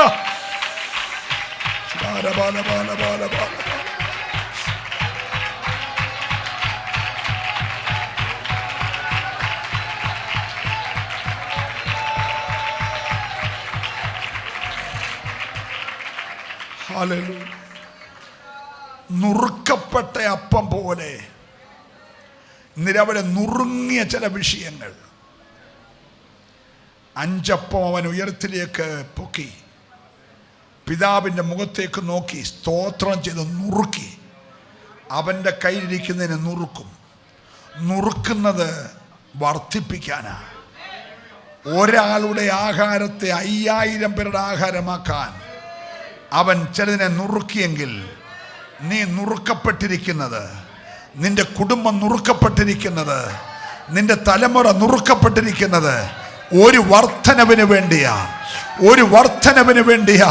നുറുക്കപ്പെട്ട അപ്പം പോലെ നിരവധി നുറുങ്ങിയ ചില വിഷയങ്ങൾ. 5 അപ്പം അവൻ ഉയരത്തിലേക്ക് പൊക്കി, പിതാവിൻ്റെ മുഖത്തേക്ക് നോക്കി സ്തോത്രം ചെയ്ത് നുറുക്കി. അവൻ്റെ കയ്യിലിരിക്കുന്നതിന് നുറുക്കും. നുറുക്കുന്നത് വർദ്ധിപ്പിക്കാനാ. ഒരാളുടെ ആഹാരത്തെ 5000 പേരുടെ ആഹാരമാക്കാൻ അവൻ ചിലതിനെ നുറുക്കിയെങ്കിൽ നീ നുറുക്കപ്പെട്ടിരിക്കുന്നത്, നിന്റെ കുടുംബം നുറുക്കപ്പെട്ടിരിക്കുന്നത്, നിന്റെ തലമുറ നുറുക്കപ്പെട്ടിരിക്കുന്നത് ഒരു വർധനവിന് വേണ്ടിയാ. ഒരു വർധനവിന് വേണ്ടിയാ.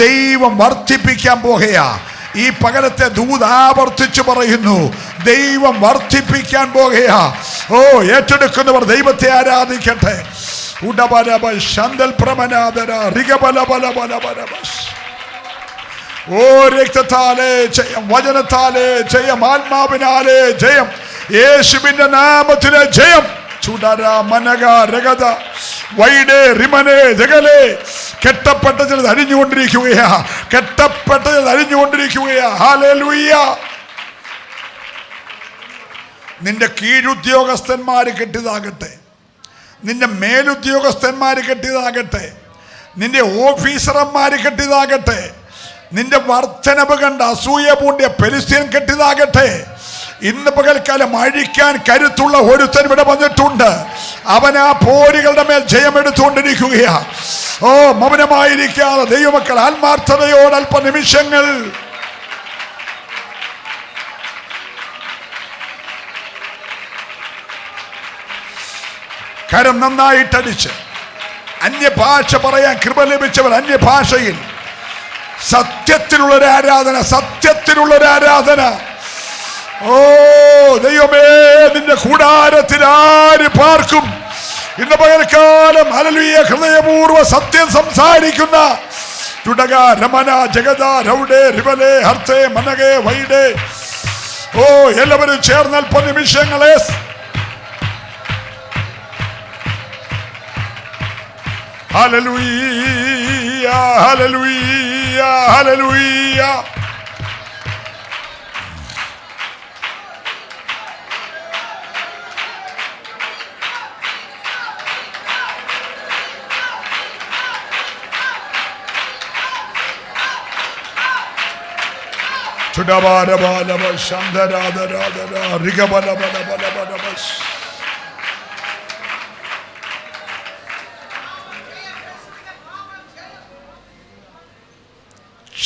ദൈവം വർദ്ധിപ്പിക്കാൻ പോകുകയാ. ഈ പകലത്തെ ദൂത് ആവർത്തിച്ചു പറയുന്നു, ദൈവം വർദ്ധിപ്പിക്കാൻ പോകുകയാ. ഏറ്റെടുക്കുന്നവർ ദൈവത്തെ ആരാധിക്കട്ടെ. രക്തത്താലേ ജയം, വചനത്താലേ ജയം, ആത്മാവിനാലേ ജയം, യേശുവിന്റെ നാമത്തിലെ ജയം. ചുടര മനക രഗത വൈഡേ റിമനെ ജഗലേ. കെട്ടപ്പെട്ട ചിലത് അരിഞ്ഞുകൊണ്ടിരിക്കുകയാ. കെട്ടപ്പെട്ട ചിലത് അരിഞ്ഞുകൊണ്ടിരിക്കുകയാ. ഹല്ലേലൂയ. നിന്റെ കീഴുദ്യോഗസ്ഥന്മാര് കെട്ടിയതാകട്ടെ, നിന്റെ മേലുദ്യോഗസ്ഥന്മാര് കെട്ടിയതാകട്ടെ, നിന്റെ ഓഫീസർമാര് കെട്ടിയതാകട്ടെ, നിന്റെ വർധനവ് കണ്ട അസൂയ പൂണ്ടിയ പെലിസ്ത്യൻ കെട്ടിയതാകട്ടെ, ഇന്ന് പകൽക്കാലം അഴിക്കാൻ കരുത്തുള്ള ഒരുത്തൻ ഇവിടെ വന്നിട്ടുണ്ട്. അവൻ ആ പോരുകളുടെ മേൽ ജയമെടുത്തുകൊണ്ടിരിക്കുകയാ. മൗനമായിരിക്കാതെ ദൈവമക്കൾ ആത്മാർത്ഥതയോട് അല്പ നിമിഷങ്ങൾ കരം നന്നായിട്ടടിച്ച് അന്യഭാഷ പറയാൻ കൃപ ലഭിച്ചവർ അന്യഭാഷയിൽ സത്യത്തിലുള്ളൊരു ആരാധന, സത്യത്തിലുള്ളൊരു ആരാധന. ദൈവമേ, നിന്റെ കൂടാരത്തിൽ ആര് പാർക്കും? ഇന്ന് പകൽക്കാലം ഹല്ലേലൂയ ഹൃദയപൂർവ്വ സത്യം സംസാരിക്കുന്ന തുടക രമന ജഗദ രൗഡേ റിവലേ ഹർത്തേ മനകേ വൈഡേ. എല്ലാവരും ചേർന്ന് അല്പ നിമിഷങ്ങളെ ഹല്ലേലൂയ ഹല്ലേലൂയ ഹല്ലേലൂയ.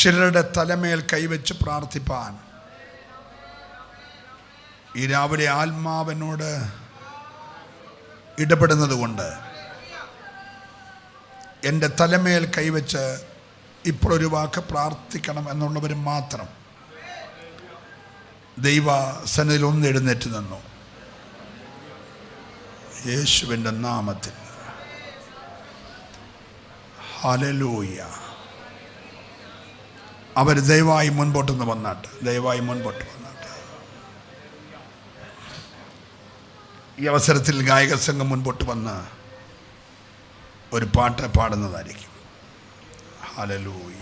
ചിലരുടെ തലമേൽ കൈവച്ച് പ്രാർത്ഥിപ്പാൻ ഈ രാവിലെ ആത്മാവിനോട് ഇടപെടുന്നത് കൊണ്ട് എൻ്റെ തലമേൽ കൈവച്ച് ഇപ്പോഴൊരു വാക്ക് പ്രാർത്ഥിക്കണം എന്നുള്ളവർ മാത്രം ദൈവ സന്നിധിയിൽ ഒന്ന് എഴുന്നേറ്റ് നിന്നു. യേശുവിൻ്റെ നാമത്തിൽ. ഹല്ലേലൂയ. അവർ ദയവായി മുൻപോട്ടൊന്ന് വന്നാട്ട്, ദയവായി മുൻപോട്ട് വന്നാട്ട്. ഈ അവസരത്തിൽ ഗായക സംഘം മുൻപോട്ട് വന്ന് ഒരു പാട്ട് പാടുന്നതായിരിക്കും. ഹല്ലേലൂയ.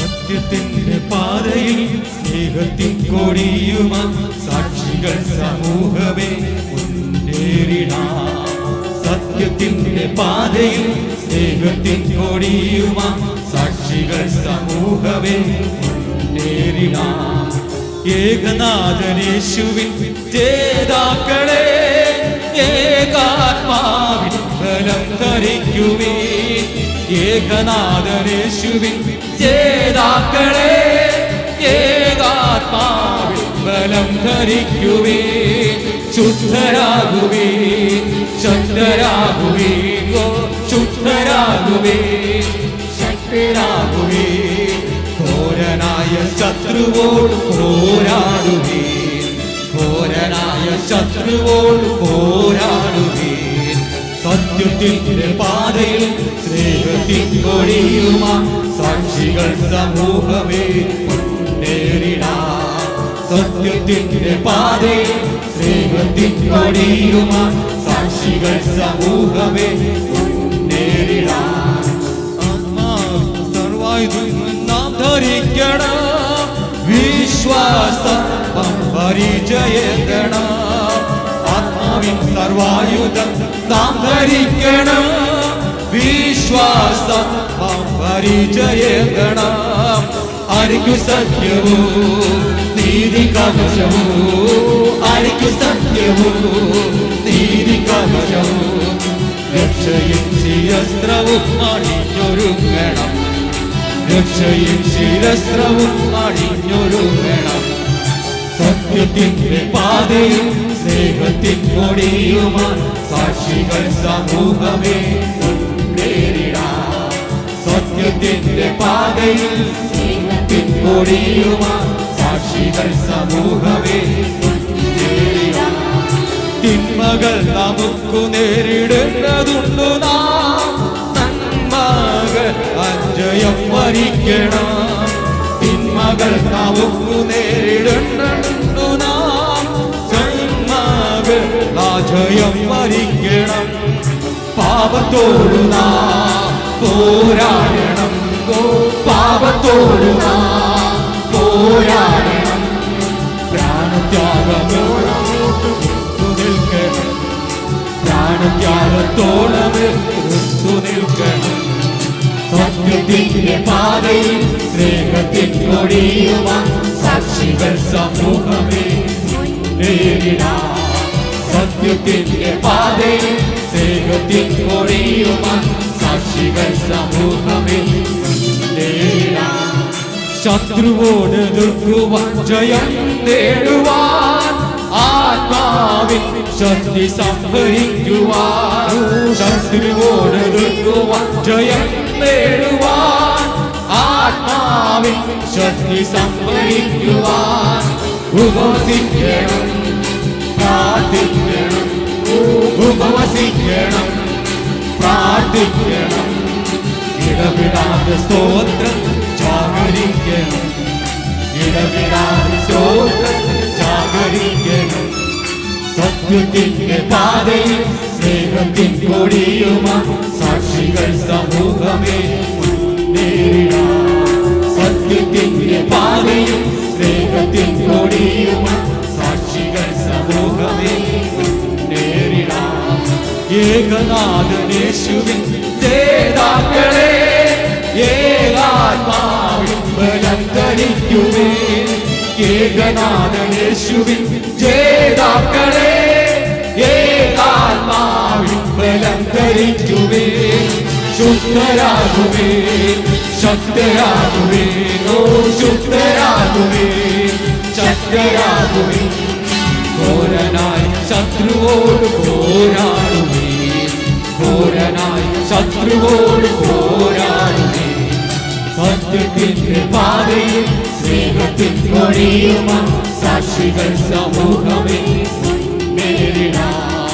സത്യത്തിന്റെ പാതയിൽ സ്നേഹത്തിൻ കൊടിയുമാ സാക്ഷികൾ സമൂഹമേ മുന്നേറിടാം. സത്യത്തിന്റെ പാതയിൽ സ്നേഹത്തിൻ കൊടിയുമാ സാക്ഷികൾ സമൂഹമേ മുന്നേറിടാം. ഏകനാഥനേശുവിൻ ജേതാക്കളെ ഏകാത്മാവിൻ ബലം ധരിക്കുവീൻ. ഏകനാഥനേശുവിൻ ജേതാക്കളെ ഏകാത്മാവിൻ ബലം ധരിക്കുവീൻ. ശുദ്ധരാകുവീൻ, ശക്തരാകുവീൻ, ശുദ്ധരാകുവീൻ, ശക്തരാകുവീൻ. ഘോരനായ ശത്രുവോട് പോരാടുവീൻ, ഘോരനായ ശത്രുവോട് പോരാടുവീൻ. സത്യത്തിന്റെ പാതയിൽ സ്നേഹത്തിൻ കൊടിയുമാ സാക്ഷികൾ സമൂഹമേ മുന്നേറിടാം. സത്യത്തിന്റെ പാതയിൽ സ്നേഹത്തിൻ കൊടിയുമാ സാക്ഷികൾ സമൂഹമേ മുന്നേറിടാം. സർവായുധം നാം ധരിക്കണം, വിശ്വാസം പരിചയക്കണം. ആത്മാവിൻ സർവായുധം നാം ധരിക്കണം, വിശ്വാസം പരിചയക്കണം. ആരിക്കു സത്യവും നീതി കവചവും, ആരിക്കു സത്യവും നീതി കവചവും. രക്ഷയും ശിരസ്ത്രവും അണിഞ്ഞൊരുങ്ങണം, രക്ഷയും ശിരസ്ത്രവും അണിഞ്ഞൊരുങ്ങണം. സത്യത്തിന്റെ പാതയും സ്നേഹത്തിൻ കൊടിയുമാ സാക്ഷികൾ സമൂഹമേ മുന്നേറിടാം. സത്യത്തിന്റെ പാതയിൽ സ്നേഹത്തിൻ കൊടിയുമാ സാക്ഷികൾ സമൂഹമേ മുന്നേറിടാം. തിന്മകൾ നമുക്കു നേരിടേണ്ടതുണ്ടു നാം, നന്മകൾ അജയം വരിക്കണം. തിന്മകൾ നമുക്കു നേരിടേണ്ടതുണ്ടു നാം, നന്മകൾ അജയം വരിക്കണം. പാപത്തോടു നാം പോരാടണം, പാപത്തോടു നാം പോരാടണം. പ്രാണത്യാഗമോളം നിൽക്കണം, പ്രാണത്യാഗത്തോളം നിൽക്കണം. സത്യത്തിന്റെ പാതയിൽ സ്നേഹത്തിൻ കൊടിയുമാ സാക്ഷികൾ സമൂഹമേ മുന്നേറിടാം. സത്യത്തിന്റെ പാതയിൽ സ്നേഹത്തിൻ കൊടിയുമാ സാക്ഷികൾ സമൂഹമേ മുന്നേറിടാം. ശത്രുവോട് എതിർക്കുവാൻ ജയം നേടുവാൻ ആത്മാവിൻ ശക്തി സംഭരിക്കുവാൻ. ശത്രുവോട് എതിർക്കുവാൻ ജയം നേടുവാൻ ആത്മാവിൻ ശക്തി സംഭരിക്കുവാൻ. ഉപവസിക്കണം, പ്രാർത്ഥിക്കണം, ഉപവസിക്കണം, പ്രാർത്ഥിക്കണം. ഇടവിടാതെ സ്തോത്രം ജാഗരിക്കണം, ഇടവിടാതെ സ്തോത്രം ജാഗരിക്കണം. സത്യത്തിന്റെ പാതയിൽ സ്നേഹത്തിൻ കൊടിയുമാ സാക്ഷികൾ സമൂഹമേ മുന്നേറിടാം. സത്യത്തിന്റെ പാതയിൽ സ്നേഹത്തിൻ കൊടിയുമാ സാക്ഷികൾ സമൂഹമേ മുന്നേറിടാം. ഏകനാഥനേശുവിൻ ജേതാക്കളെ ഏകാത്മാവിൻ ബലം ധരിക്കുവേ. ഏകനാഥനേശുവിൻ ജേതാക്കളെ ഏകാത്മാവിൻ ബലം ധരിക്കുവേ. ശുദ്ധരാകുവേ ശക്തരാകുവേ ഓ ശുദ്ധരാകുവേ ശക്തരാകുവേ. ഘോരനായി ശത്രുവോട് പോരാടുവേ ഘോരനായി ശത്രുവോട് പോരാടുവേ. സത്യത്തിന്റെ പാതയിൽ സ്നേഹത്തിൻ കൊടിയുമാ സാക്ഷികൾ സമൂഹമേ മുന്നേറിടാം.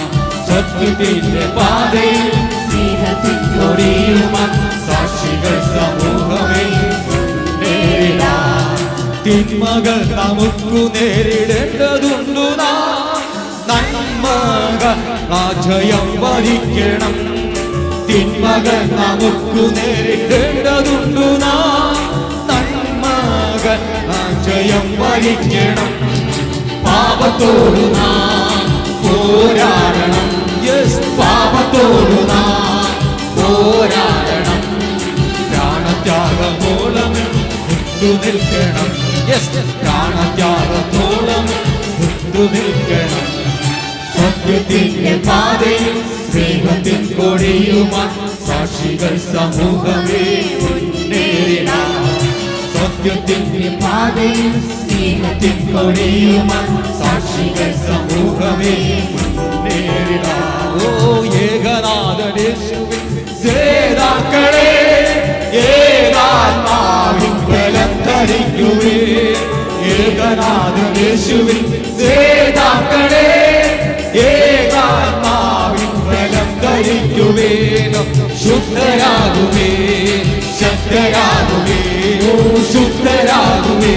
സത്യത്തിന്റെ പാതയിൽ സ്നേഹത്തിൻ കൊടിയുമാ സാക്ഷികൾ സമൂഹമേ മുന്നേറിടാം. തിന്മകൾ നമുക്കു നേരിടേണ്ടതുണ്ടു നാം നന്മകൾ ജയം വരിക്കണം. തിന്മകൾ നമുക്കു നേരിടേണ്ടതുണ്ടു നാം നന്മകൾ ജയം വരിക്കണം. പാപത്തോടു നാം പോരാടണം. യെസ് പാപത്തോടു നാം പോരാടണം. പ്രാണത്യാഗമൂലം നിൽക്കണം. യെസ് പ്രാണത്യാഗത്തോളം നിൽക്കണം. സത്യത്തിന്റെ പാതയിൽ സ്നേഹത്തിൻ കൊടിയുമാ സാക്ഷികൾ സമൂഹമേ മുന്നേറിടാം. സത്യത്തിന്റെ പാതയിൽ സ്നേഹത്തിൻ കൊടിയുമാ സാക്ഷികൾ സമൂഹമേ മുന്നേറിടാം. ഓ ഏകനാഥനേശുവിൻ ജേതാക്കളെ ഏകാത്മാവിൻ ബലം ധരിക്കുവേ. ഏകനാഥനേശുവിൻ ജേതാക്കളെ ഏകാത്മാവിൻ ബലം ധരിക്കുവേ. ശുദ്ധരാകുവേ ശക്തരാകുവേ ഓ ശുദ്ധരാകുവേ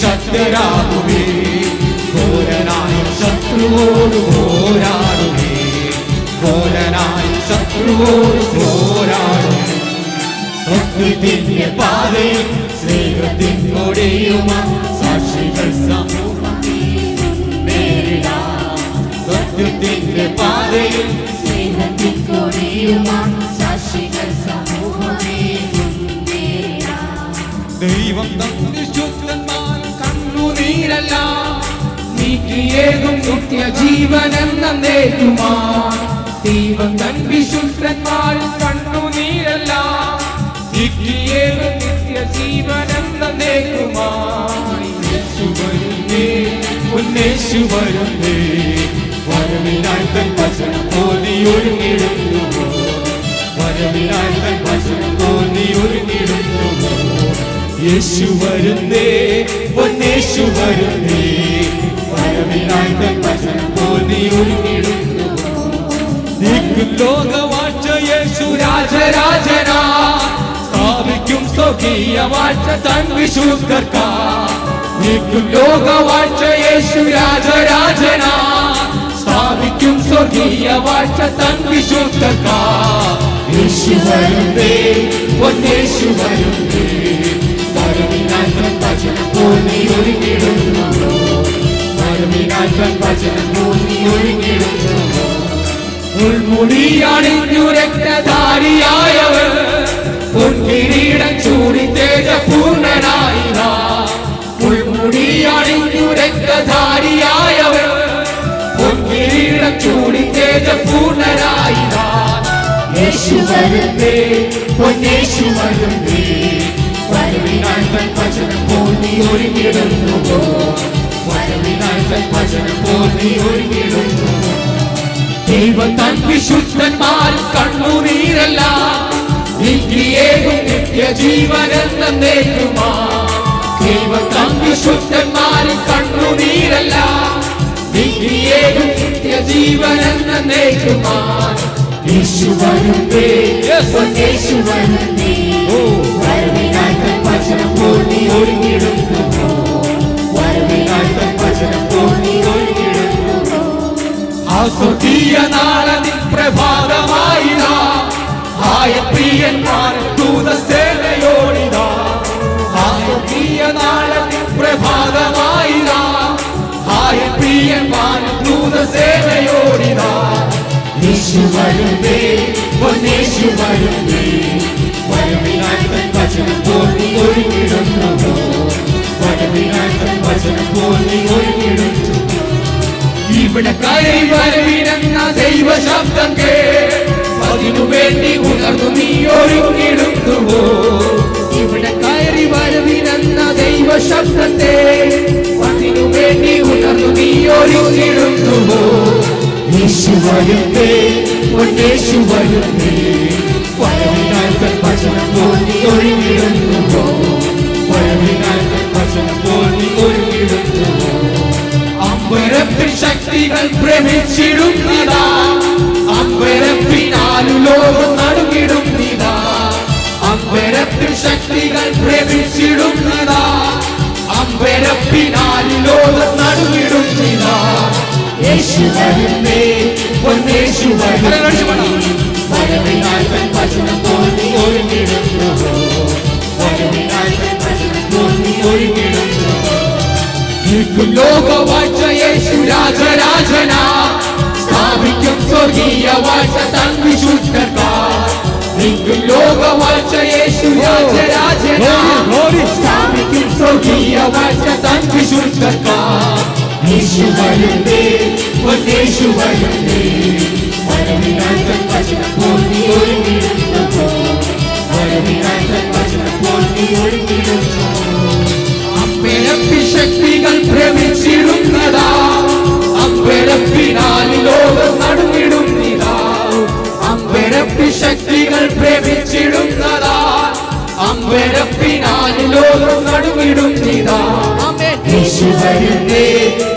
ശക്തരാകുവേ. ഘോരനായ ശത്രുവോട് പോരാടുവേ ഘോരനായ ശത്രുവോട് പോരാടുവേ. സത്യത്തിന്റെ പാതയിൽ സ്നേഹത്തിൻ കൊടിയുമാ സാക്ഷികൾ സമൂഹമേ മുന്നേറിടാം. സത്യത്തിന്റെ പാതയിൽ സ്നേഹത്തിൻ കൊടിയുമാ സാക്ഷികൾ സമൂഹമേ മുന്നേറിടാം. ദൈവം തന്റെ ശുദ്ധന്മാർ കണ്ണുനീരല്ല നീക്കിയേകും നിത്യജീവനെന്നേക്കുമാ. ദൈവം തൻ വിശുദ്ധന്മാർ കണ്ണുനീരല്ല നീക്കിയേകും നിത്യജീവനെന്നേക്കുമായി. യേശു വരുന്നേ ഉന്നേശു വരുന്നേ വരവിനായി തൻ വചനം ഓതി ഒരുങ്ങിടുന്നു. വരവിനായി തൻ വചനം ഓതി ഒരുങ്ങിടുന്നു. യേശു വരുന്നേ പൊന്നേശു വരുന്നേ വരവിനായി തൻ വചനം ഓതി ഒരുങ്ങിടുന്നു. നീക്കും ലോകവാഴ്ച യേശു രാജരാജനാ സ്ഥാപിക്കും സ്വകീയ വാഴ്ച തൻ വിശുദ്ധർക്കാ. നീക്കും ലോകവാഴ്ച യേശു രാജരാജനാ സ്ഥാപിക്കും സ്വർഗീയ വാഴ്ച തൻ വിശുദ്ധർക്കാ. യേശു വരുന്നേ പൊന്നേശു വരുന്നേ വരവിനായി തൻ വചനം ഓതി ഒരുങ്ങിടുന്നു. വരവിനായി തൻ വചനം ഓതി ഒരുങ്ങിടുന്നു. ഉൾമുടിയണിഞ്ഞു രക്തധാരിയായവർ പൊൻകിരീടം ചൂടി തേജപൂർണനായി. ഉൾമുടിയണിഞ്ഞു രക്തധാരിയായവർ പൊൻകിരീടം ചൂടി തേജപൂർണനായി. യേശു വരുന്നേ പൊന്നേശു വരുന്നേ വരവിനായി തൻ വചനം ഓതി ഒരുങ്ങിടുന്നു. വരവിനായി തൻ വചനം ഓതി ഒരുങ്ങിടുന്നു. ദൈവം തൻ വിശുദ്ധന്മാർ കണ്ണുനീരല്ല നീക്കിയേകും നിത്യജീവനെന്നേക്കുമാ. ദൈവം തൻ വിശുദ്ധന്മാർ കണ്ണുനീരല്ല നീക്കിയേകും നിത്യജീവനെന്നേക്കുമാ. യേശു വരുന്നേ യേശു വരുന്നേ വരവിനായി തൻ വചനം ഓതി ഒരുങ്ങിടുന്നു. വരവിനായി തൻ വചനം ഓതി ഒരുങ്ങിടുന്നു. യേശു വരുന്നേ പൊന്നേശു വരുന്നേ വരവിനായി തൻ വചനം പോൽ നീ ഒരുങ്ങിടുന്നുവോ വരവിനായി തൻ വചനം പോൽ നീ ഒരുങ്ങിടുന്നു ഇവിടെ കയറി വരവിനെന്ന ദൈവ ശബ്ദം അതിനു വേണ്ടി ഉണർന്നു നീ ഒരുങ്ങിടുന്നുവോ ഇവിടെ കയറി വരവിനെന്ന ദൈവ ശബ്ദത്തെ അതിനു വേണ്ടി ഉണർന്നു നീ ഒരുങ്ങിടുന്നുവോ യേശു വരുന്നേ പൊന്നേശു വരുന്നേ വരവിനായി തൻ വചനം പോൽ നീ ഒരുങ്ങിടുന്നുവോ വരവിനായി തൻ വചനം പോൽ നീ ഒരുങ്ങിടുന്നുവോ അമ്പരപ്പിൻ ശക്തികൾ ഭ്രമിച്ചിടുന്നതാ അമ്പരപ്പിനാലു ലോകം നടുങ്ങിടുന്നതാ അമ്പരപ്പിൻ ശക്തികൾ ഭ്രമിച്ചിടുന്നതാ അമ്പരപ്പിനാലു ലോകം നടുങ്ങിടുന്നതാ യേശു വരുന്നേ പൊന്നേശു വരുന്നേ വരവിനായി തൻ വചനം പോൽ നീ ഒരുങ്ങിടുന്നുവോ വരവിനായി തൻ വചനം പോൽ നീ ഒരുങ്ങിടുന്നുവോ ലോകവാഴ്ച യേശു രാജരാജന സ്ഥാപിക്കും സ്വർഗീയ വാഴ്ച തൻ വിശുദ്ധർക്കാർ ലോകവാഴ്ച യേശു രാജരാജന സ്ഥാപിക്കും സ്വർഗീയ വാഴ്ച തൻ വിശുദ്ധർക്കാർ യേശു വരുന്നേ പൊന്നേശു വരുന്നേ വരവിനായി തൻ വചനം പോൽ നീ ഒരുങ്ങിടുന്നുവോ വരവിനായി തൻ വചനം പോൽ നീ ഒരുങ്ങിടുന്നുവോ അമ്പരപ്പി ശക്തികൾ ഭ്രമിച്ചിടുന്നതാ അമ്പരപ്പിനാലി ലോകം നടുങ്ങിടുന്നതാ അമ്പരപ്പി ശക്തികൾ ഭ്രമിച്ചിടുന്നതാ അമ്പരപ്പിനാലി ലോകം നടുങ്ങിടുന്നതാ യേശു വരുന്നേ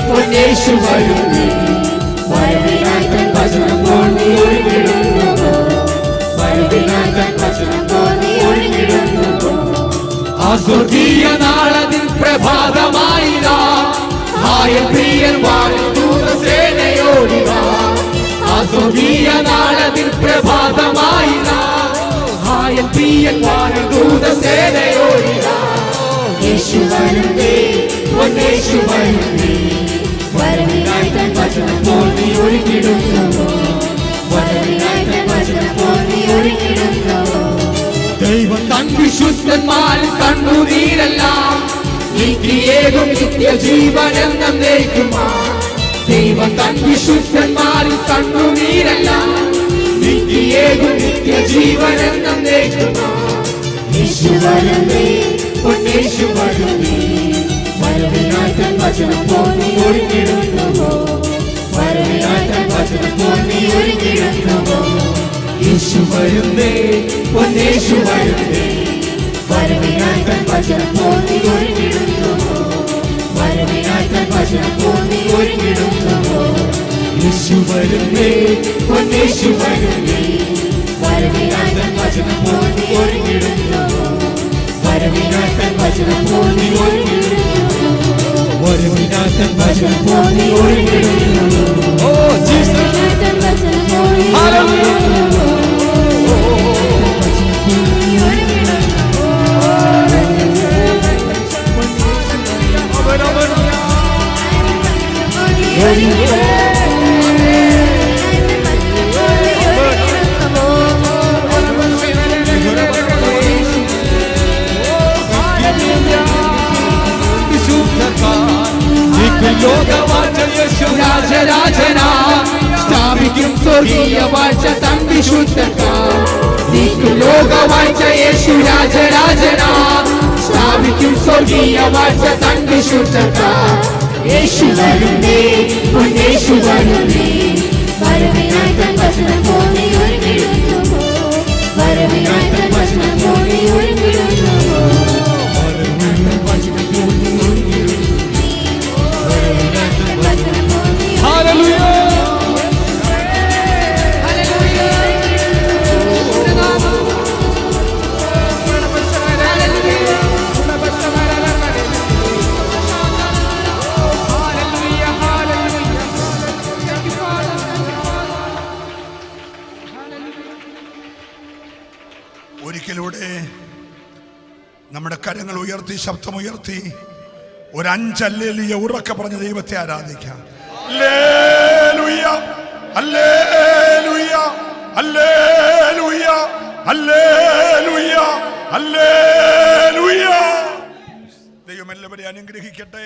പൊന്നേശു വരുന്നേ വരവിനായി തൻ വചനം പോൽ നീ ഒരുങ്ങിടുന്നുവോ വരവിനായി തൻ വചനം പോൽ നീ ഒരുങ്ങിടുന്നുവോ സ്വർഗീയ നാളതിൽ പ്രഭാതമായിരാ പ്രിയൻ വാഴുന്ന സേനയോടിവാ സ്വർഗീയ നാളതിൽ പ്രഭാതമായിരാ പ്രിയൻ വാഴുന്ന സേനയോടിവാ യേശു വരുന്നേ പൊന്നേശു വരുന്നേ വരവിനായി തൻ വചനം പോൽ നീ ഒരുങ്ങിടുന്നുവോ വരവിനായി തൻ വചനം പോൽ നീ ഒരുങ്ങിടുന്നുവോ ദൈവം തൻ വിശുദ്ധന്മാരിൽ കണ്ണുനീരെല്ലാം നീക്കിയേകും നിത്യജീവനെന്നേക്കുമാ ദൈവം തൻ വിശുദ്ധന്മാരിൽ കണ്ണുനീരെല്ലാം നീക്കിയേകും നിത്യജീവനെന്നേക്കുമാ യേശു വരുന്നേ പൊന്നേശു വരുന്നേ വരവിനായി തൻ വചനം പോൽ നീ ഒരുങ്ങിടുന്നുവോ വരവിനായി തൻ വചനം പോൽ നീ ഒരുങ്ങിടുന്നുവോ യേശു വരുന്നേ പൊന്നേശു വരുന്നേ വരവിനായി തൻ വചനം പോൽ നീ ഒരുങ്ങിടുന്നുവോ വരവിനായി തൻ വചനം പോൽ നീ ഒരുങ്ങിടുന്നുവോ യേശു വരുന്നേ പൊന്നേശു വരുന്നേ വരവിനായി തൻ വചനം പോൽ നീ ഒരുങ്ങിടുന്നുവോ വരവിനായി തൻ വചനം പോൽ നീ ഒരുങ്ങിടുന്നുവോ വരവിനായി തൻ വചനം പോൽ നീ ഒരുങ്ങിടുന്നുവോ ഓ ജീസസ് വരവിനായി തൻ വചനം പോൽ നീ ഹല്ലേലൂയ രാജരാജന സ്ഥാപിക്കും സ്വർഗീയ വാഴ്ച തൻ വിശുദ്ധർക്കാർ ലോകവാഴ്ച യേശു രാജരാജന സ്ഥാപിക്കും സ്വർഗീയ വാഴ്ച തൻ വിശുദ്ധർക്കാർ യേശു വരുന്നേ പൊന്നേശു വരുന്നേ വരവിനായി തൻ വചനം പോൽ നീ ഒരുങ്ങിടുന്നുവോ വരവിനായി തൻ വചനം പോൽ നീ ഒരുങ്ങിടുന്നുവോ ഹല്ലേലൂയ ഒരിക്കലൂടെ നമ്മുടെ കരങ്ങൾ ഉയർത്തി ശബ്ദമുയർത്തി ഒരു 5 ഹല്ലേലൂയ ഉറക്കെ പറഞ്ഞ ദൈവത്തെ ആരാധിക്കാം. Hallelujah hallelujah hallelujah, hallelujah, hallelujah. ദൈവം എല്ലാവരെയും അനുഗ്രഹിക്കട്ടെ.